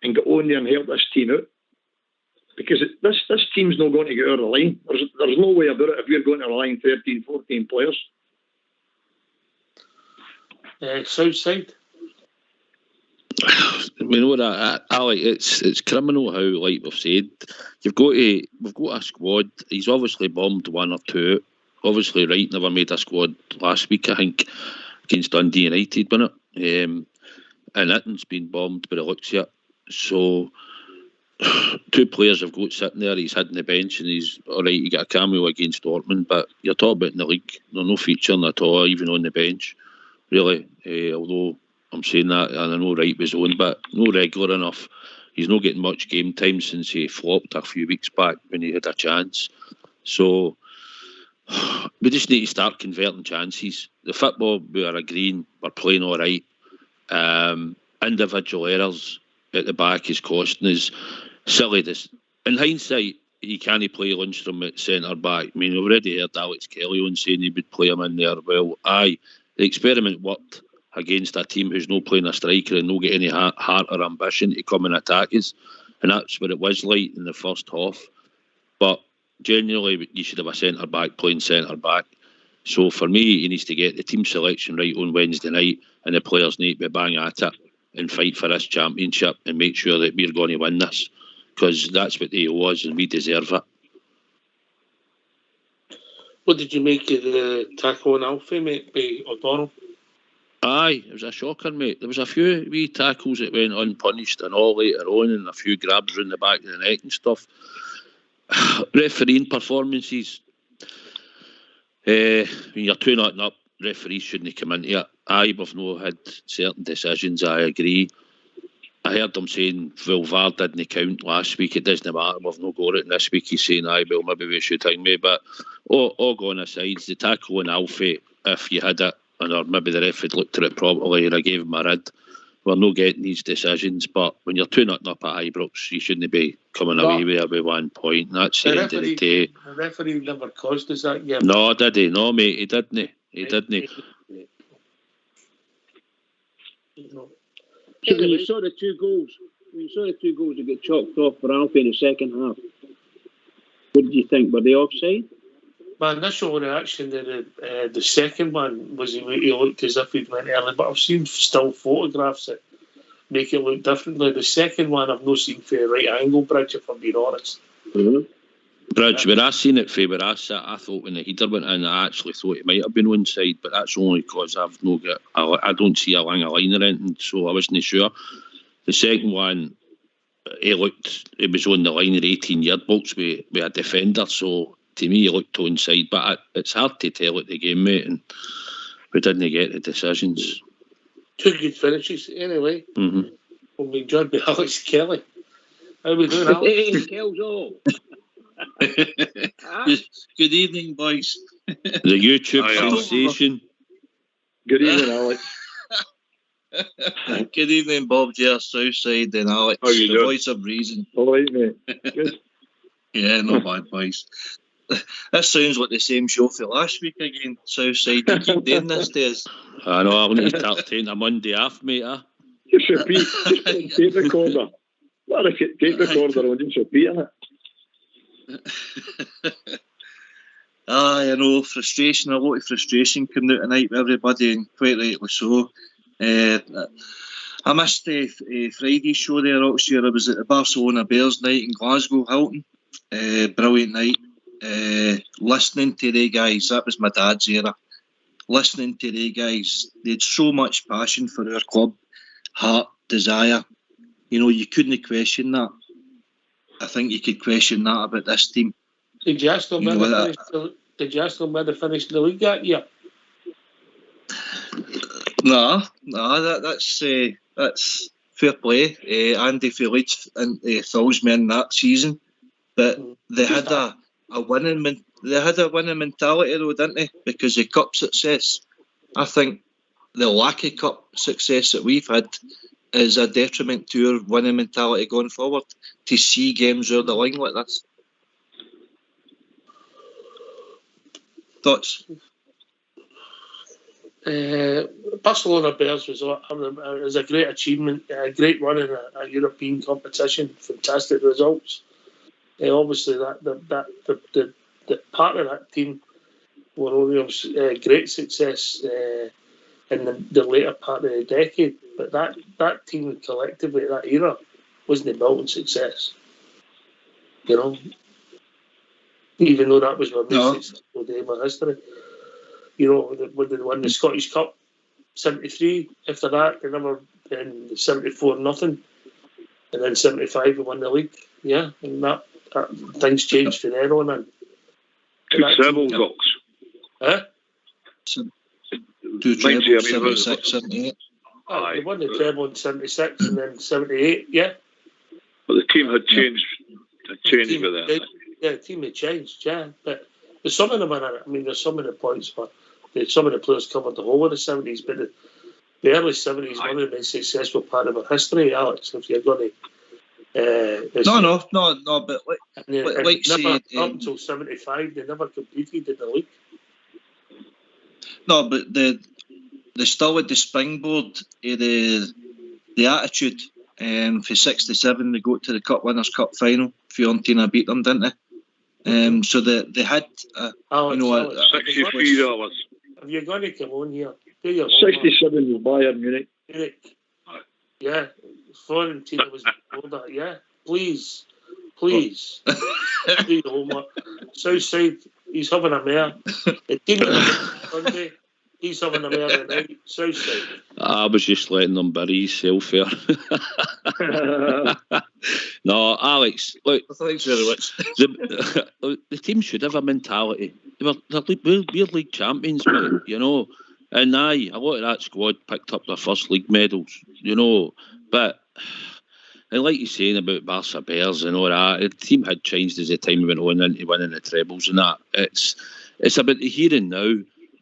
and get on there and help this team out. Because this team's not going to get out of the line. There's no way about it if we're going to line 13, 14 players. Southside. We know that, Alec. It's criminal how, like we've said, we've got a squad. He's obviously bombed 1 or 2. Obviously, Wright never made a squad last week, I think, against Dundee United, wasn't it? And Itten's been bombed by the looks of it. So 2 players have got sitting there. He's hidden the bench, and he's all right. He got a cameo against Dortmund, but you're talking about in the league. They're no featuring at all, even on the bench, really. Although I'm saying that, and I know Wright was on, but no regular enough. He's not getting much game time since he flopped a few weeks back when he had a chance. So we just need to start converting chances. The football we are agreeing we're playing all right. Individual errors at the back is costing us. Silly. In hindsight, he can't play Lundstram at centre back. I mean, we've already heard Alex Kelly on saying he would play him in there. Well, the experiment worked against a team who's not playing a striker and not get any heart or ambition to come and attack us, and that's what it was like in the first half. But generally, you should have a centre back playing centre back. So for me, he needs to get the team selection right on Wednesday night, and the players need to be bang at it and fight for this championship and make sure that we're going to win this, because that's what they owe us and we deserve it. What did you make of the tackle on Alfie, mate, by O'Donnell? Aye, it was a shocker, mate. There was a few wee tackles that went unpunished and all later on, and a few grabs around the back of the neck and stuff. Refereeing performances. When you're 2-0 up, referees shouldn't have come into it. We've not had certain decisions, I agree. I heard them saying, well, VAR didn't count last week, it doesn't matter, we've not got it. And this week he's saying, well, maybe we should hang me. But all going aside, the tackle on Alfie, if you had it, or maybe the ref had looked at it properly and I gave him a rid, we're not getting these decisions. But when you're 2-0 up at Ibrox, you shouldn't be coming away with it by 1 point. And that's the end of the day. The referee never caused us that yet. No, did he? No, mate, he didn't. He didn't. So when you saw the 2 goals, that get chalked off for Alfie in the second half, what did you think? Were they offside? My initial reaction to the second one was he looked as if he'd went early, but I've seen still photographs that make it look differently. The second one I've not seen for the right angle, Bridge, if I'm being honest. Mm-hmm. Bridge, when I seen it from where I sat, I thought when the header went in, I actually thought it might have been one side, but that's only because I don't see a line or anything, so I wasn't sure. The second one, it was on the line of the 18-yard box with a defender, so to me, he looked onside, but it's hard to tell at the game, mate, and we didn't get the decisions. 2 good finishes, anyway. Mm-hmm. We'll be joined by Alex Kelly. How are we doing, Alex? Hey, Kel's all. Good evening, boys. The YouTube sensation. Good evening, Alex. Good evening, Bob, J. Southside, and Alex. How you the doing? Voice of reason. All right, mate. Good. Yeah, not bad, boys. This sounds like the same show for last week again, Southside. You keep doing this to us. I know, I want to start taking a Monday off, mate. Just repeat. Just tape recorder. What a tape recorder on, just repeating it. I know, frustration, a lot of frustration coming out tonight with everybody, and quite rightly so. I missed the Friday show there, Oxshire. I was at the Barcelona Bears night in Glasgow, Hilton. Brilliant night. Listening to the guys, that was my dad's era. Listening to the guys, they had so much passion for our club, heart, desire. You know, you couldn't question that. I think you could question that about this team. Did you ask them where they finished the league that year? No, that's fair play. Andy Felix and fills me in that season, but they had a winning mentality though, didn't they? Because of cup success. I think the lack of cup success that we've had is a detriment to our winning mentality going forward. To see games over the line like this. Thoughts? Barcelona Bears was a great achievement, a great run in a European competition, fantastic results. Obviously, the part of that team were only great success in the later part of the decade. But that team collectively, that era, wasn't built on success. You know, even though that was my most successful day in my history. You know, when they won the Scottish Cup, 73. After that, they never in 74 nothing, and then 75 we won the league. Yeah, and that things changed from then on. And two trebles, Ox. Huh? Two trebles, 76, 78. They won the treble in 76 and then 78. Yeah. But the team had changed. With that. The team had changed. Yeah, but there's some of them. There's some of the points where some of the players covered the whole of the 70s, but the early 70s, one of the most successful part of our history, Alex. If you're going to, no, but like never, up until 75, they never competed in the league. No, but they still had the springboard, the attitude. For 67, they go to the Cup Winners' Cup final. Fiorentina beat them, didn't they? So they had, Alex, $63. If you're going to come on here, do your 67 was Bayern Munich. Yeah, Fiorentina was before that. Yeah, please, do your homework. Southside, he's having a mare. The team Sunday, he's having a mare tonight. Southside. I was just letting them bury himself there. No, Alex, look, thanks very much. The team should have a mentality. We're league champions, mate, you know. And a lot of that squad picked up their first league medals, you know. But, and like you're saying about Barca Bears and all that, the team had changed as the time went on into winning the trebles and that. It's about the here and now.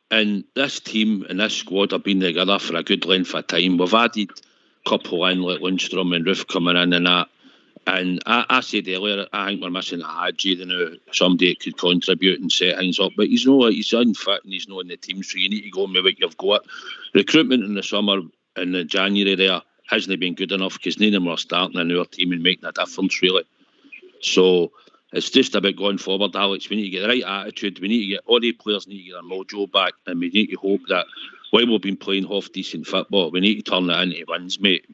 And this team and this squad have been together for a good length of time. We've added a couple in like Lundstrom and Roof coming in and that. And I said earlier, I think we're missing a Hadji, somebody that could contribute and set things up. But he's unfit and he's not in the team, so you need to go with what you've got. Recruitment in the summer and the January there hasn't been good enough because none of them are starting in our team and making a difference, really. So it's just about going forward, Alex. We need to get the right attitude. We need to get all the players need to get their mojo back, and we need to hope that while we've been playing half decent football, we need to turn that into wins, mate.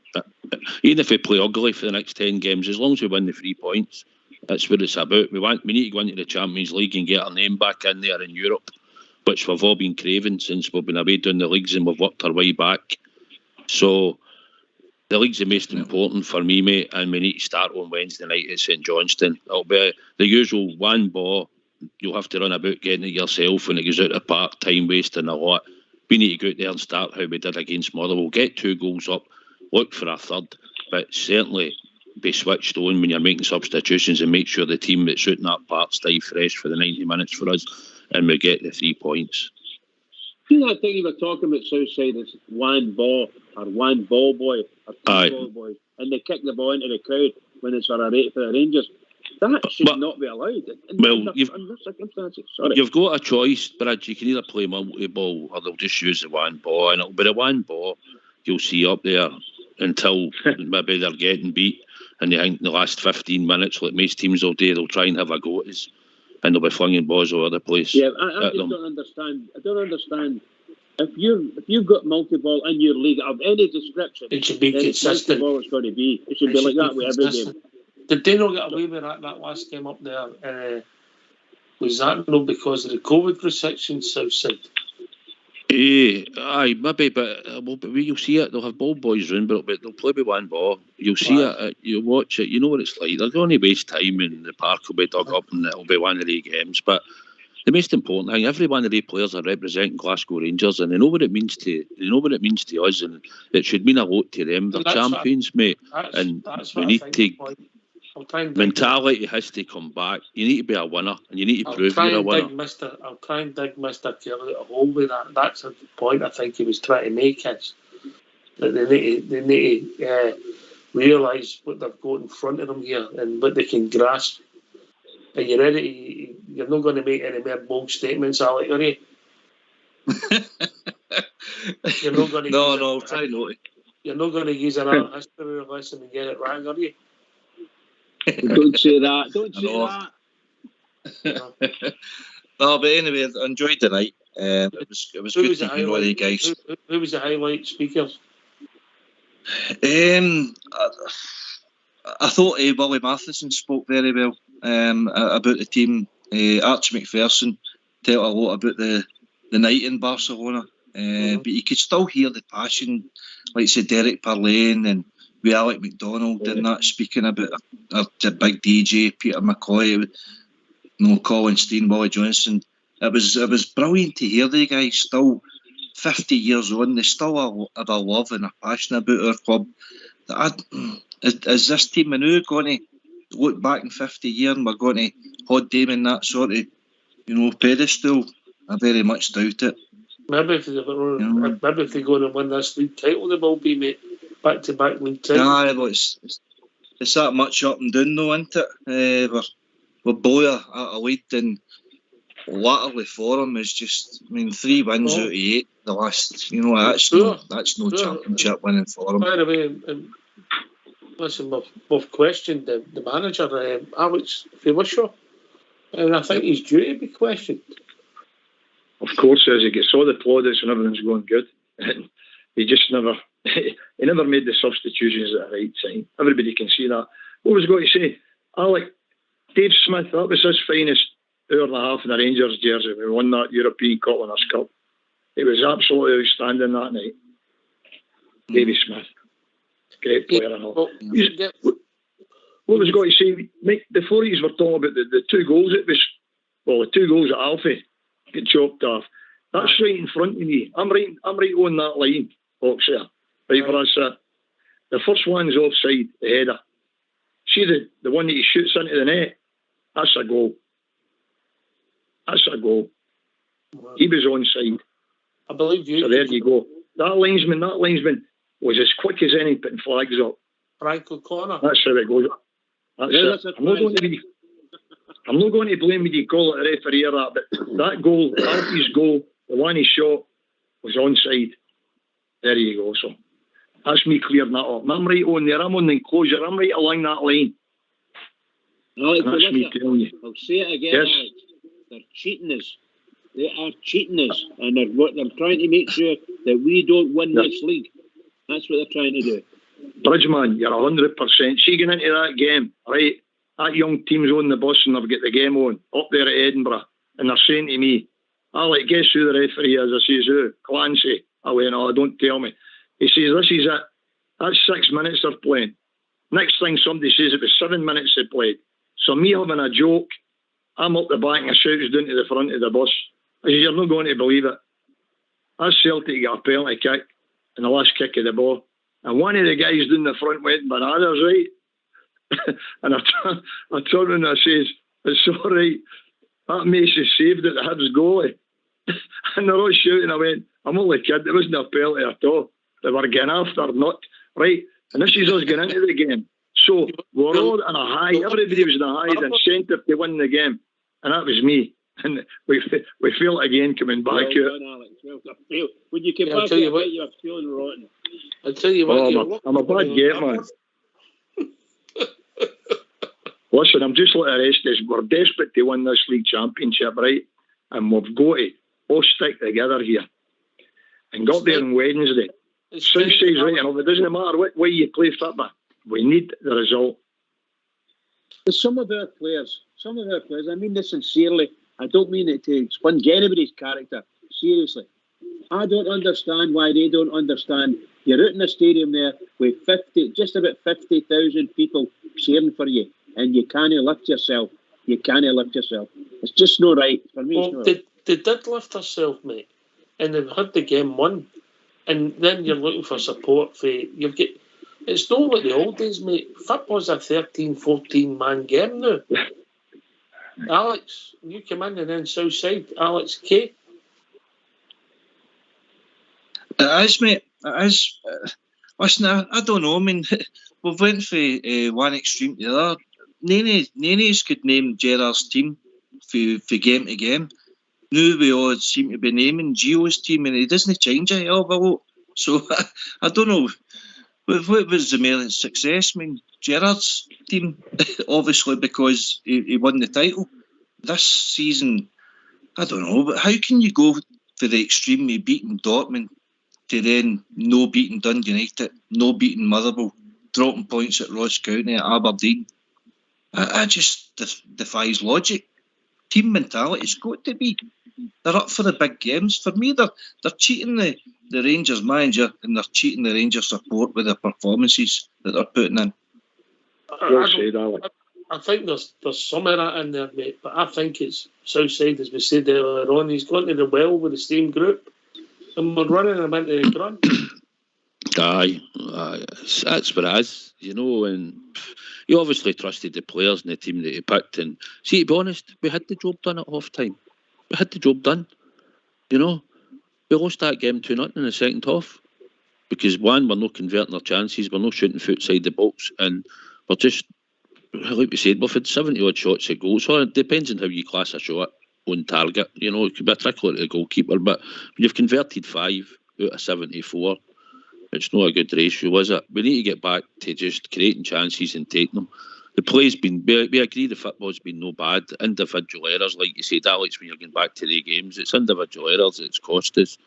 Even if we play ugly for the next 10 games, as long as we win the 3 points, that's what it's about. We need to go into the Champions League and get our name back in there in Europe, which we've all been craving since we've been away doing the leagues and we've worked our way back. So the league's the most important for me, mate, and we need to start on Wednesday night at St Johnstone. It'll be the usual one ball. You'll have to run about getting it yourself when it goes out of park, time wasting a lot. We need to go out there and start how we did against Motherwell. We'll get 2 goals up, look for a third, but certainly be switched on when you're making substitutions and make sure the team that's out in that part stay fresh for the 90 minutes for us and we get the 3 points. See that thing you were talking about, Southside, is one ball or one ball boy or 2 ball boys, and they kick the ball into the crowd when it's for a rate for the Rangers. That should not be allowed under circumstances. Sorry. You've got a choice, Brad. You can either play multi-ball or they'll just use the one ball, and it'll be the one ball you'll see up there until maybe they're getting beat. and they think in the last 15 minutes, like most teams will do, they'll try and have a go at us, and they'll be flinging balls all over the place. Yeah, I just don't understand. I don't understand. If you've got multi-ball in your league of any description, it should be consistent. Multi-ball it's going to be. It should be like that with every game. Did they not get away with that last game up there? Was that not because of the COVID restrictions southside? Aye, maybe, but you'll see it. They'll have ball boys round, but they'll play with one ball. You'll see it. You'll watch it. You know what it's like. They're going to waste time, and the park will be dug up, and it'll be one of the games. But the most important thing, every one of the players are representing Glasgow Rangers, and they know what it means to us, and it should mean a lot to them. They're champions, mate, and we need to. Mentality has to come back. You need to be a winner, and you need to prove you're a winner. I'll try and dig Mr. Kelly a hole with that. That's the point I think he was trying to make. Is that they need to realise what they've got in front of them here and what they can grasp. Are you ready? You're not going to make any more bold statements, Alec, are you? You're not going to. No, try not to. You're not going to use an art history lesson and get it wrong, are you? Don't say that. Don't say that. No, but anyway, I enjoyed the night. It was good to hear all the guys. Who was the highlight speakers? I thought Willie Matheson spoke very well about the team. Archie McPherson told a lot about the night in Barcelona, but you could still hear the passion, like say Derek Parlane and with Alec McDonald and that speaking about the big DJ Peter McCoy, Colin Steen, Willie Johnson. It was brilliant to hear the guys still 50 years on. They still have a love and a passion about our club. Is this team now going to look back in 50 years and we're going to hold them in that sort of pedestal? I very much doubt it. Maybe if they're going to win this league title, they will be, mate. Back-to-back league title. Aye, well, it's that much up and down, though, isn't it? We're boy a lead, and latterly for them is just, 3 wins out of 8. The last, that's no championship winning for them. By the way, listen, we've questioned the manager, Alex Fisher, and I think he's due to be questioned. Of course, as he gets all the plaudits and everything's going good, and he just never. He never made the substitutions at the right time. Everybody can see that. What was I going to say? Alec, Dave Smith, that was his finest hour and a half in the Rangers jersey when we won that European Winners' Cup. It was absolutely outstanding that night. Davy Smith. Great player and all. What was I going to say? Mike, before you were talking about the 2 goals, the 2 goals that Alfie get chopped off. That's right in front of me. I'm right on that line, Oxford. Right, for us, the first one's offside, the header. See the one that he shoots into the net? That's a goal. He was onside. I believe you. So there you go. That linesman was as quick as any putting flags up. Frank O'Connor. That's how it goes. I'm not going to blame you call it a referee or that, but that goal, Alfie's goal, the one he shot, was onside. There you go. So that's me clearing that up. I'm right on there. I'm on the enclosure. I'm right along that line. Alex, that's me telling you. I'll say it again, yes. Alex. They're cheating us. They are cheating us. And they're trying to make sure that we don't win this league. That's what they're trying to do. Bridgeman, you're 100%. See, going into that game, right? That young team's on the bus and they've got the game on up there at Edinburgh. And they're saying to me, Alec, guess who the referee is? I says, who? Clancy. I went, oh, don't tell me. He says, this is it. That's 6 minutes they're playing. Next thing somebody says it was 7 minutes they played. So me having a joke, I'm up the back and I shouts down to the front of the bus. I says, you're not going to believe it. That's Celtic got a penalty kick in the last kick of the ball. And one of the guys down the front went bananas, right? And I turned and I says, it's all right. That Mason saved it, the Hibs goalie. And they're all shouting. I went, I'm only kidding. It wasn't a penalty at all. They were getting after, not right. And this is us getting into the game. So we're all in a high. Everybody was in a high incentive to win the game, and that was me. And we feel it again coming back out. Well done, Alex. When you came back, you were feeling rotten. I'll tell you what. I'm a bad get, man. Listen, I'm just like the rest of us. We're desperate to win this league championship, right? And we've got to all stick together here. And got there on Wednesday. Southside's right enough. It doesn't matter what way you play football. We need the result. Some of our players, I mean this sincerely, I don't mean it to expunge anybody's character, seriously. I don't understand why they don't understand. You're out in a stadium there with just about 50,000 people cheering for you, and you can't lift yourself. It's just not right. For me, it's not right. They did lift themselves, mate, and they've had the game won. And then you're looking for support for it's not like the old days, mate. Football's a 13, 14 man game now. Alex, you come in and then Southside, Alex K. It is, mate. It is. Listen, I don't know. I mean, we've went from one extreme to the other. Nane's could name Gerard's team for game to game. Now we all seem to be naming Gio's team, and he doesn't change it all a lot. So I don't know. What was the main success? I mean, Gerard's team, obviously, because he won the title. This season, I don't know. But how can you go for the extreme of beating Dortmund to then no beating Dundee United, no beating Motherwell, dropping points at Ross County, at Aberdeen? I just defies logic. Team mentality's got to be. They're up for the big games. For me, they're cheating the Rangers manager and they're cheating the Rangers support with the performances that they're putting in. I think there's some of that in there, mate, but I think it's Southside, as we said earlier on. He's gone to the well with the same group, and we're running him into the ground. Aye, that's what it is, and he obviously trusted the players and the team that he picked. And see, to be honest, we had the job done at half time. We had the job done. We lost that game 2-0 in the second half because one, we're not converting our chances, we're not shooting from outside the box, and we're just, like we said, we've had 70 odd shots at goal. So it depends on how you class a shot on target. It could be a trickle at the goalkeeper, but when you've converted 5 out of 74, it's not a good ratio, is it? We need to get back to just creating chances and taking them. The play's been, we agree the football's been no bad. Individual errors, like you said, Alex, when you're getting back to the games, it's individual errors that's cost us.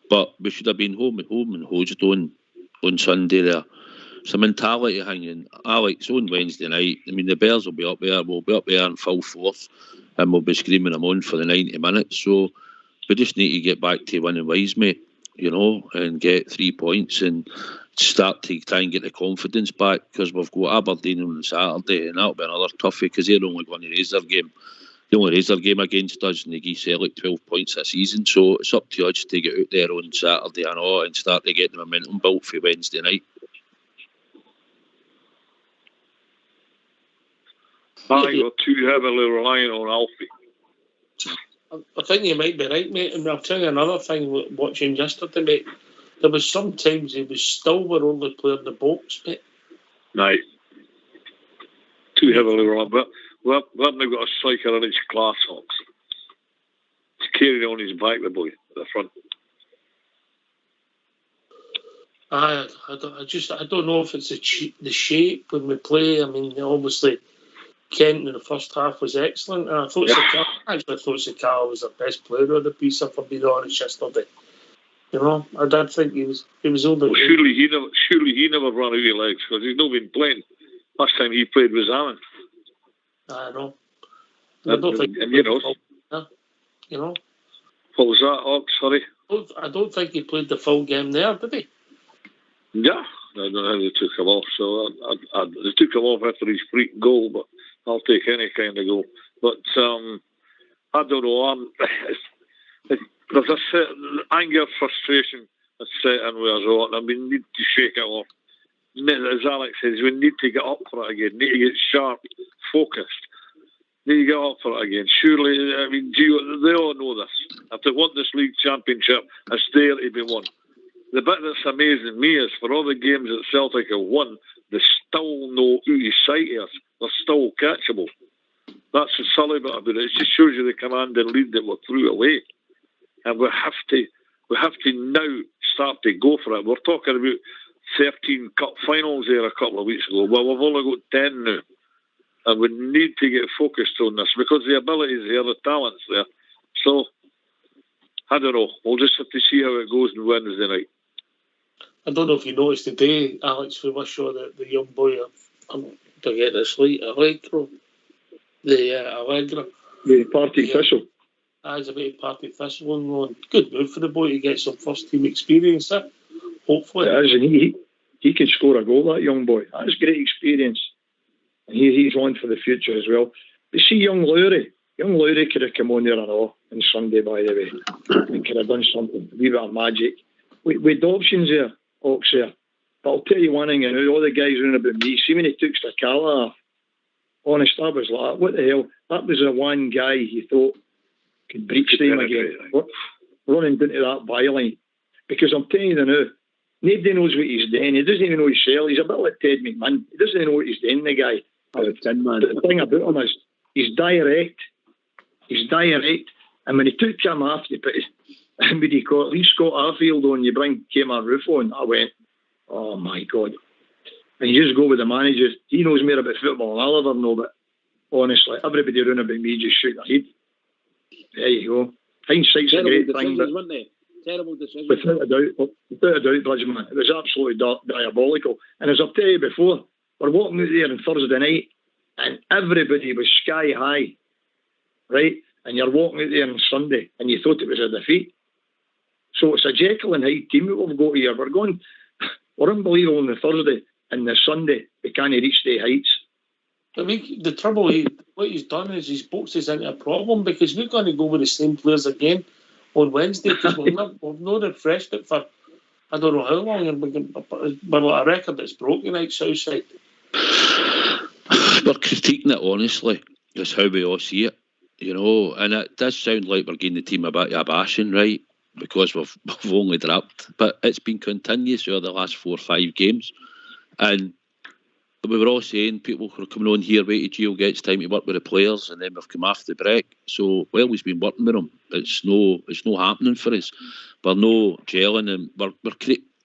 But we should have been home and hosed on Sunday there. It's a mentality hanging. Alex, on Wednesday night, I mean, the Bears will be up there. We'll be up there in full force and we'll be screaming them on for the 90 minutes. So we just need to get back to winning ways, mate, and get 3 points and start to try and get the confidence back, because we've got Aberdeen on Saturday and that'll be another toughie because they're only going to raise their game. They only raise their game against us and they give Celtic 12 points a season. So it's up to us to get out there on Saturday and start to get the momentum built for Wednesday night. I think we're too heavily relying on Alfie. I think you might be right, mate. And I'll tell you another thing, watching yesterday, mate. There was sometimes he was still our only player in the box, mate. Right. Too heavily relying. But we've now got a striker in his class, Hawks. He's carrying on his back, the boy, at the front. I don't know if it's the shape when we play. I mean, obviously, Kent in the first half was excellent, and I thought Sakala was the best player of the piece, if I'm being honest, yesterday. I don't think he was over. Well, surely he never ran out of legs because he's not been playing. Last time he played was Allen. I know. I don't think. What was that, Ox? Sorry. I don't think he played the full game there, did he? Yeah, I don't know how they took him off. So they took him off after his freak goal, but I'll take any kind of goal. But I don't know. There's a certain anger, frustration that's set in with us all, and we need to shake it off. As Alex says, we need to get up for it again. Need to get sharp, focused. Need to get up for it again. Surely, I mean, they all know this. If they want this league championship, it's there to be won. The bit that's amazing me is for all the games that Celtic have won, they still know out of sight of us. They're still catchable. That's the silly bit about it. It just shows you the command and lead that we threw away. And we have to now start to go for it. We're talking about 13 cup finals there a couple of weeks ago. Well, we've only got 10 now. and we need to get focused on this because the ability's there, the talent's there. So, I don't know. We'll just have to see how it goes on Wednesday night. I don't know if you noticed today, Alex, we were sure that the young boy, I'm forgetting this late, Allegra. The party official. As a bit of party official on. Good move for the boy to get some first team experience there. Hopefully. It is, and he can score a goal, that young boy. That's great experience. And he's on for the future as well. But see, young Lowry could have come on there and all on Sunday, by the way, and could have done something, a wee bit of magic. With options there, Ox there. But I'll tell you one thing, and all the guys running about me, see when he took Stakala off, honest, I was like, what the hell? That was the one guy you thought could breach them again. Running into that byline. Because I'm telling you now, nobody knows what he's doing. He doesn't even know his shell. He's a bit like Ted McMahon. He doesn't even know what he's doing, the guy. The thing about him is he's direct. He's direct. And when he took him off, he put at least Scott Arfield on, you bring Kmart Roof on, I went, oh my God. And you just go with the manager. He knows more about football than I'll ever know, but honestly, everybody around about me just shoot their head. There you go. Hindsight's a great thing, but terrible decision. Without a doubt, Bridgman, it was absolutely diabolical. And as I've told you before, we're walking out there on Thursday night, and everybody was sky high, right? And you're walking out there on Sunday, and you thought it was a defeat. So it's a Jekyll and Hyde team that we've got here. We're unbelievable on the Thursday, and the Sunday we can't reach the heights. I mean, the trouble, what he's done is he's boxed us into a problem because we're going to go with the same players again on Wednesday because we've not refreshed it for I don't know how long, and we're like a record that's broken out Southside. We're critiquing it honestly. That's how we all see it, you know. And it does sound like we're giving the team a bit of a bashing, right? Because we've only dropped, but it's been continuous over the last 4 or 5 games, and we were all saying people who are coming on here, wait till Gio gets time to work with the players, and then we've come off the break. So he's been working with them. It's no happening for us. We're no gelling, and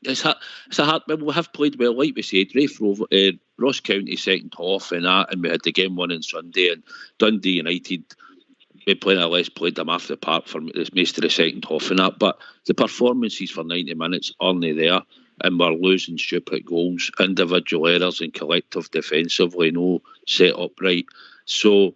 it's a hard. We have played well, like we said. Ross County second half and that, and we had the game one on Sunday, and Dundee United. We played them off the park for most of the second half and that. But the performances for 90 minutes aren't there. And we're losing stupid goals, individual errors and collective defensively, no set up right. So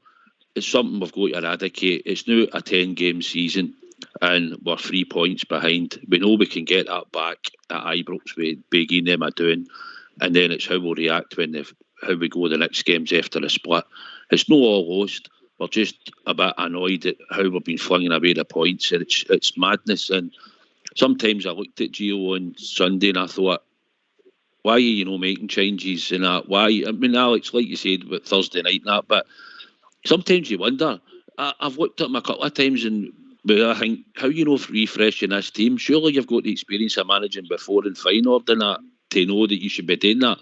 it's something we've got to eradicate. It's now a 10-game season and we're 3 points behind. We know we can get that back at Ibrox with begging them a doing, and then it's how we'll react how we go the next games after the split. It's not all lost. We're just a bit annoyed at how we've been flinging away the points. It's madness. And sometimes I looked at Gio on Sunday and I thought, why are you making changes and that? Why? I mean, Alex, like you said, with Thursday night and that, but sometimes you wonder. I've looked at him a couple of times and I think, how refreshing this team? Surely you've got the experience of managing before in Feyenoord and that to know that you should be doing that.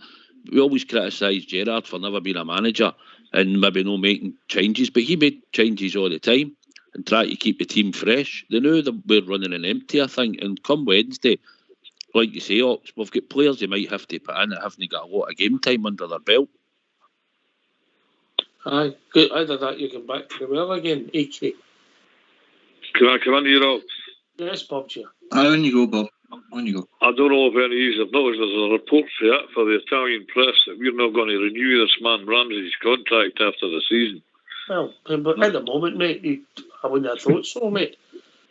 We always criticise Gerrard for never being a manager and maybe not making changes, but he made changes all the time and try to keep the team fresh. They knew that we're running an empty, I think, and come Wednesday, like you say, Ox, we've got players they might have to put in that haven't got a lot of game time under their belt. Aye, good. Either that you come back to the well again, AK. Can I come in here, Ox? Yes, Bob, yeah. Aye, on you go, Bob. On you go. I don't know if any of you have noticed there's a report for the Italian press that we're not going to renew this man Ramsey's contract after the season. Well, but at the moment, mate, I wouldn't have thought so, mate.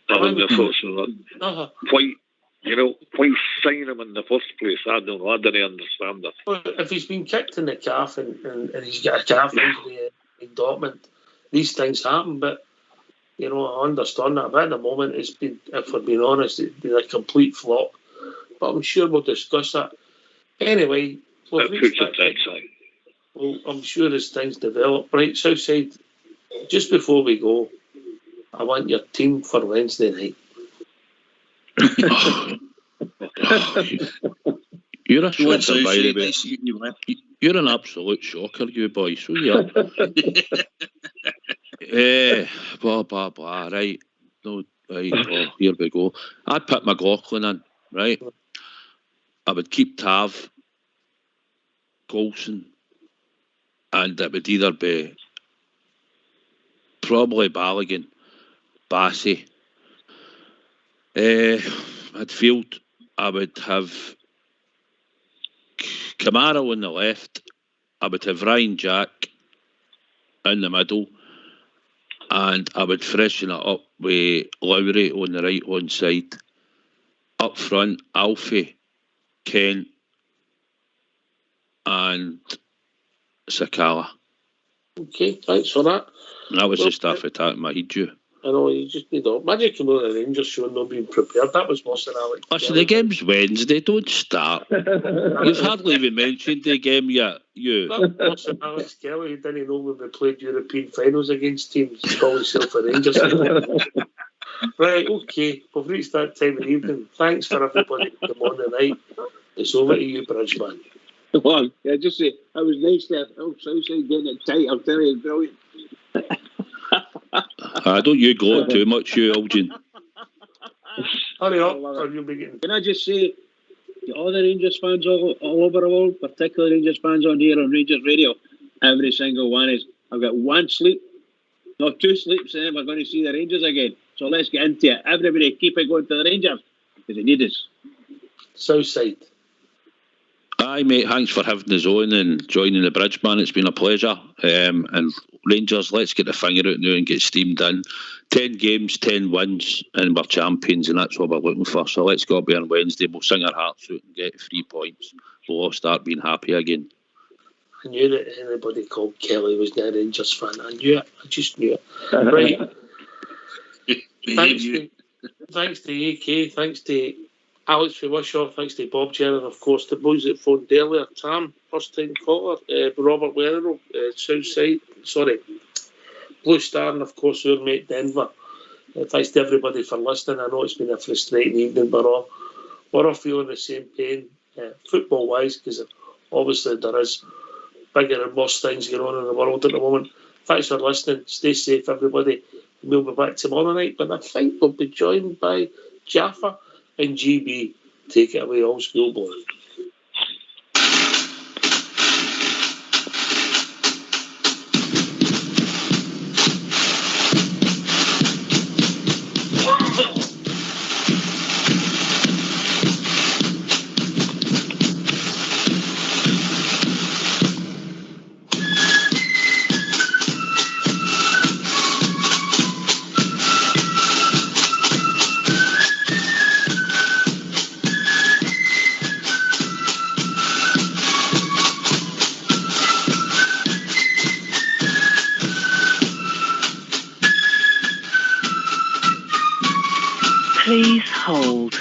I wouldn't have thought so. Uh-huh. Why sign him in the first place? I don't know. I didn't understand that. Well, if he's been kicked in the calf and he's got a calf injury in Dortmund, these things happen. But, I understand that. But at the moment, it's been, if we're being honest, it's been a complete flop. But I'm sure we'll discuss that. Anyway, we've reached that time. Well, I'm sure as things develop. Right, Southside, just before we go, I want your team for Wednesday night. You're a shocker, by the way. You're an absolute shocker, you boys. So you are. Blah, blah, blah. Right. No, right. Oh, here we go. I'd put McLaughlin in, right? I would keep Tav, Coulson, and it would either be probably Balogun, Bassey. Midfield, I would have Kamara on the left. I would have Ryan Jack in the middle, and I would freshen it up with Lowry on the right hand side. Up front, Alfie, Kent, and Sakala. Okay, thanks for that. And that was the stuff attack my head, you. I know, you just need to imagine coming on the Rangers show and not being prepared. That was worse than Alex. Listen, the game's Wednesday, don't start. You've hardly even mentioned the game yet, you. That was worse than Alex Kelly. He didn't know when we played European finals against teams. He called himself a Rangers fan. Right, okay. We've reached that time of the evening. Thanks for everybody to come on tonight. It's over to you, Bridgeman. Well, yeah, just say, I was nice there. Oh, Southside getting it tight. I'll tell you, it's brilliant. Don't you gloat too much, you, Elgin. Hurry up, or you'll be getting... Can I just say to all the Rangers fans all over the world, particularly Rangers fans on here on Rangers Radio, every single one is, I've got one sleep, not two sleeps, and then we're going to see the Rangers again. So let's get into it. Everybody keep it going to the Rangers, because they need us. Southside. Aye, mate, thanks for having us on and joining the Bridgeman. It's been a pleasure. And Rangers, let's get the finger out now and get steamed in. 10 games, 10 wins, and we're champions, and that's what we're looking for. So let's go be on Wednesday. We'll sing our hearts out and get 3 points. We'll all start being happy again. I knew that anybody called Kelly was not a Rangers fan. I knew it. I just knew it. Right. Thanks to AK. Thanks to Alex Wishaw, thanks to Bob Jenner, and of course the boys that phoned earlier, Tam, first time caller, Robert Weatherall, Southside, Blue Star, and of course our mate Denver. Thanks to everybody for listening. I know it's been a frustrating evening, but we're all feeling the same pain, football wise, because obviously there is bigger and worse things going on in the world at the moment. Thanks for listening. Stay safe, everybody. We'll be back tomorrow night, but I think we'll be joined by Jaffa and GB. Take it away, old school boy. Please hold.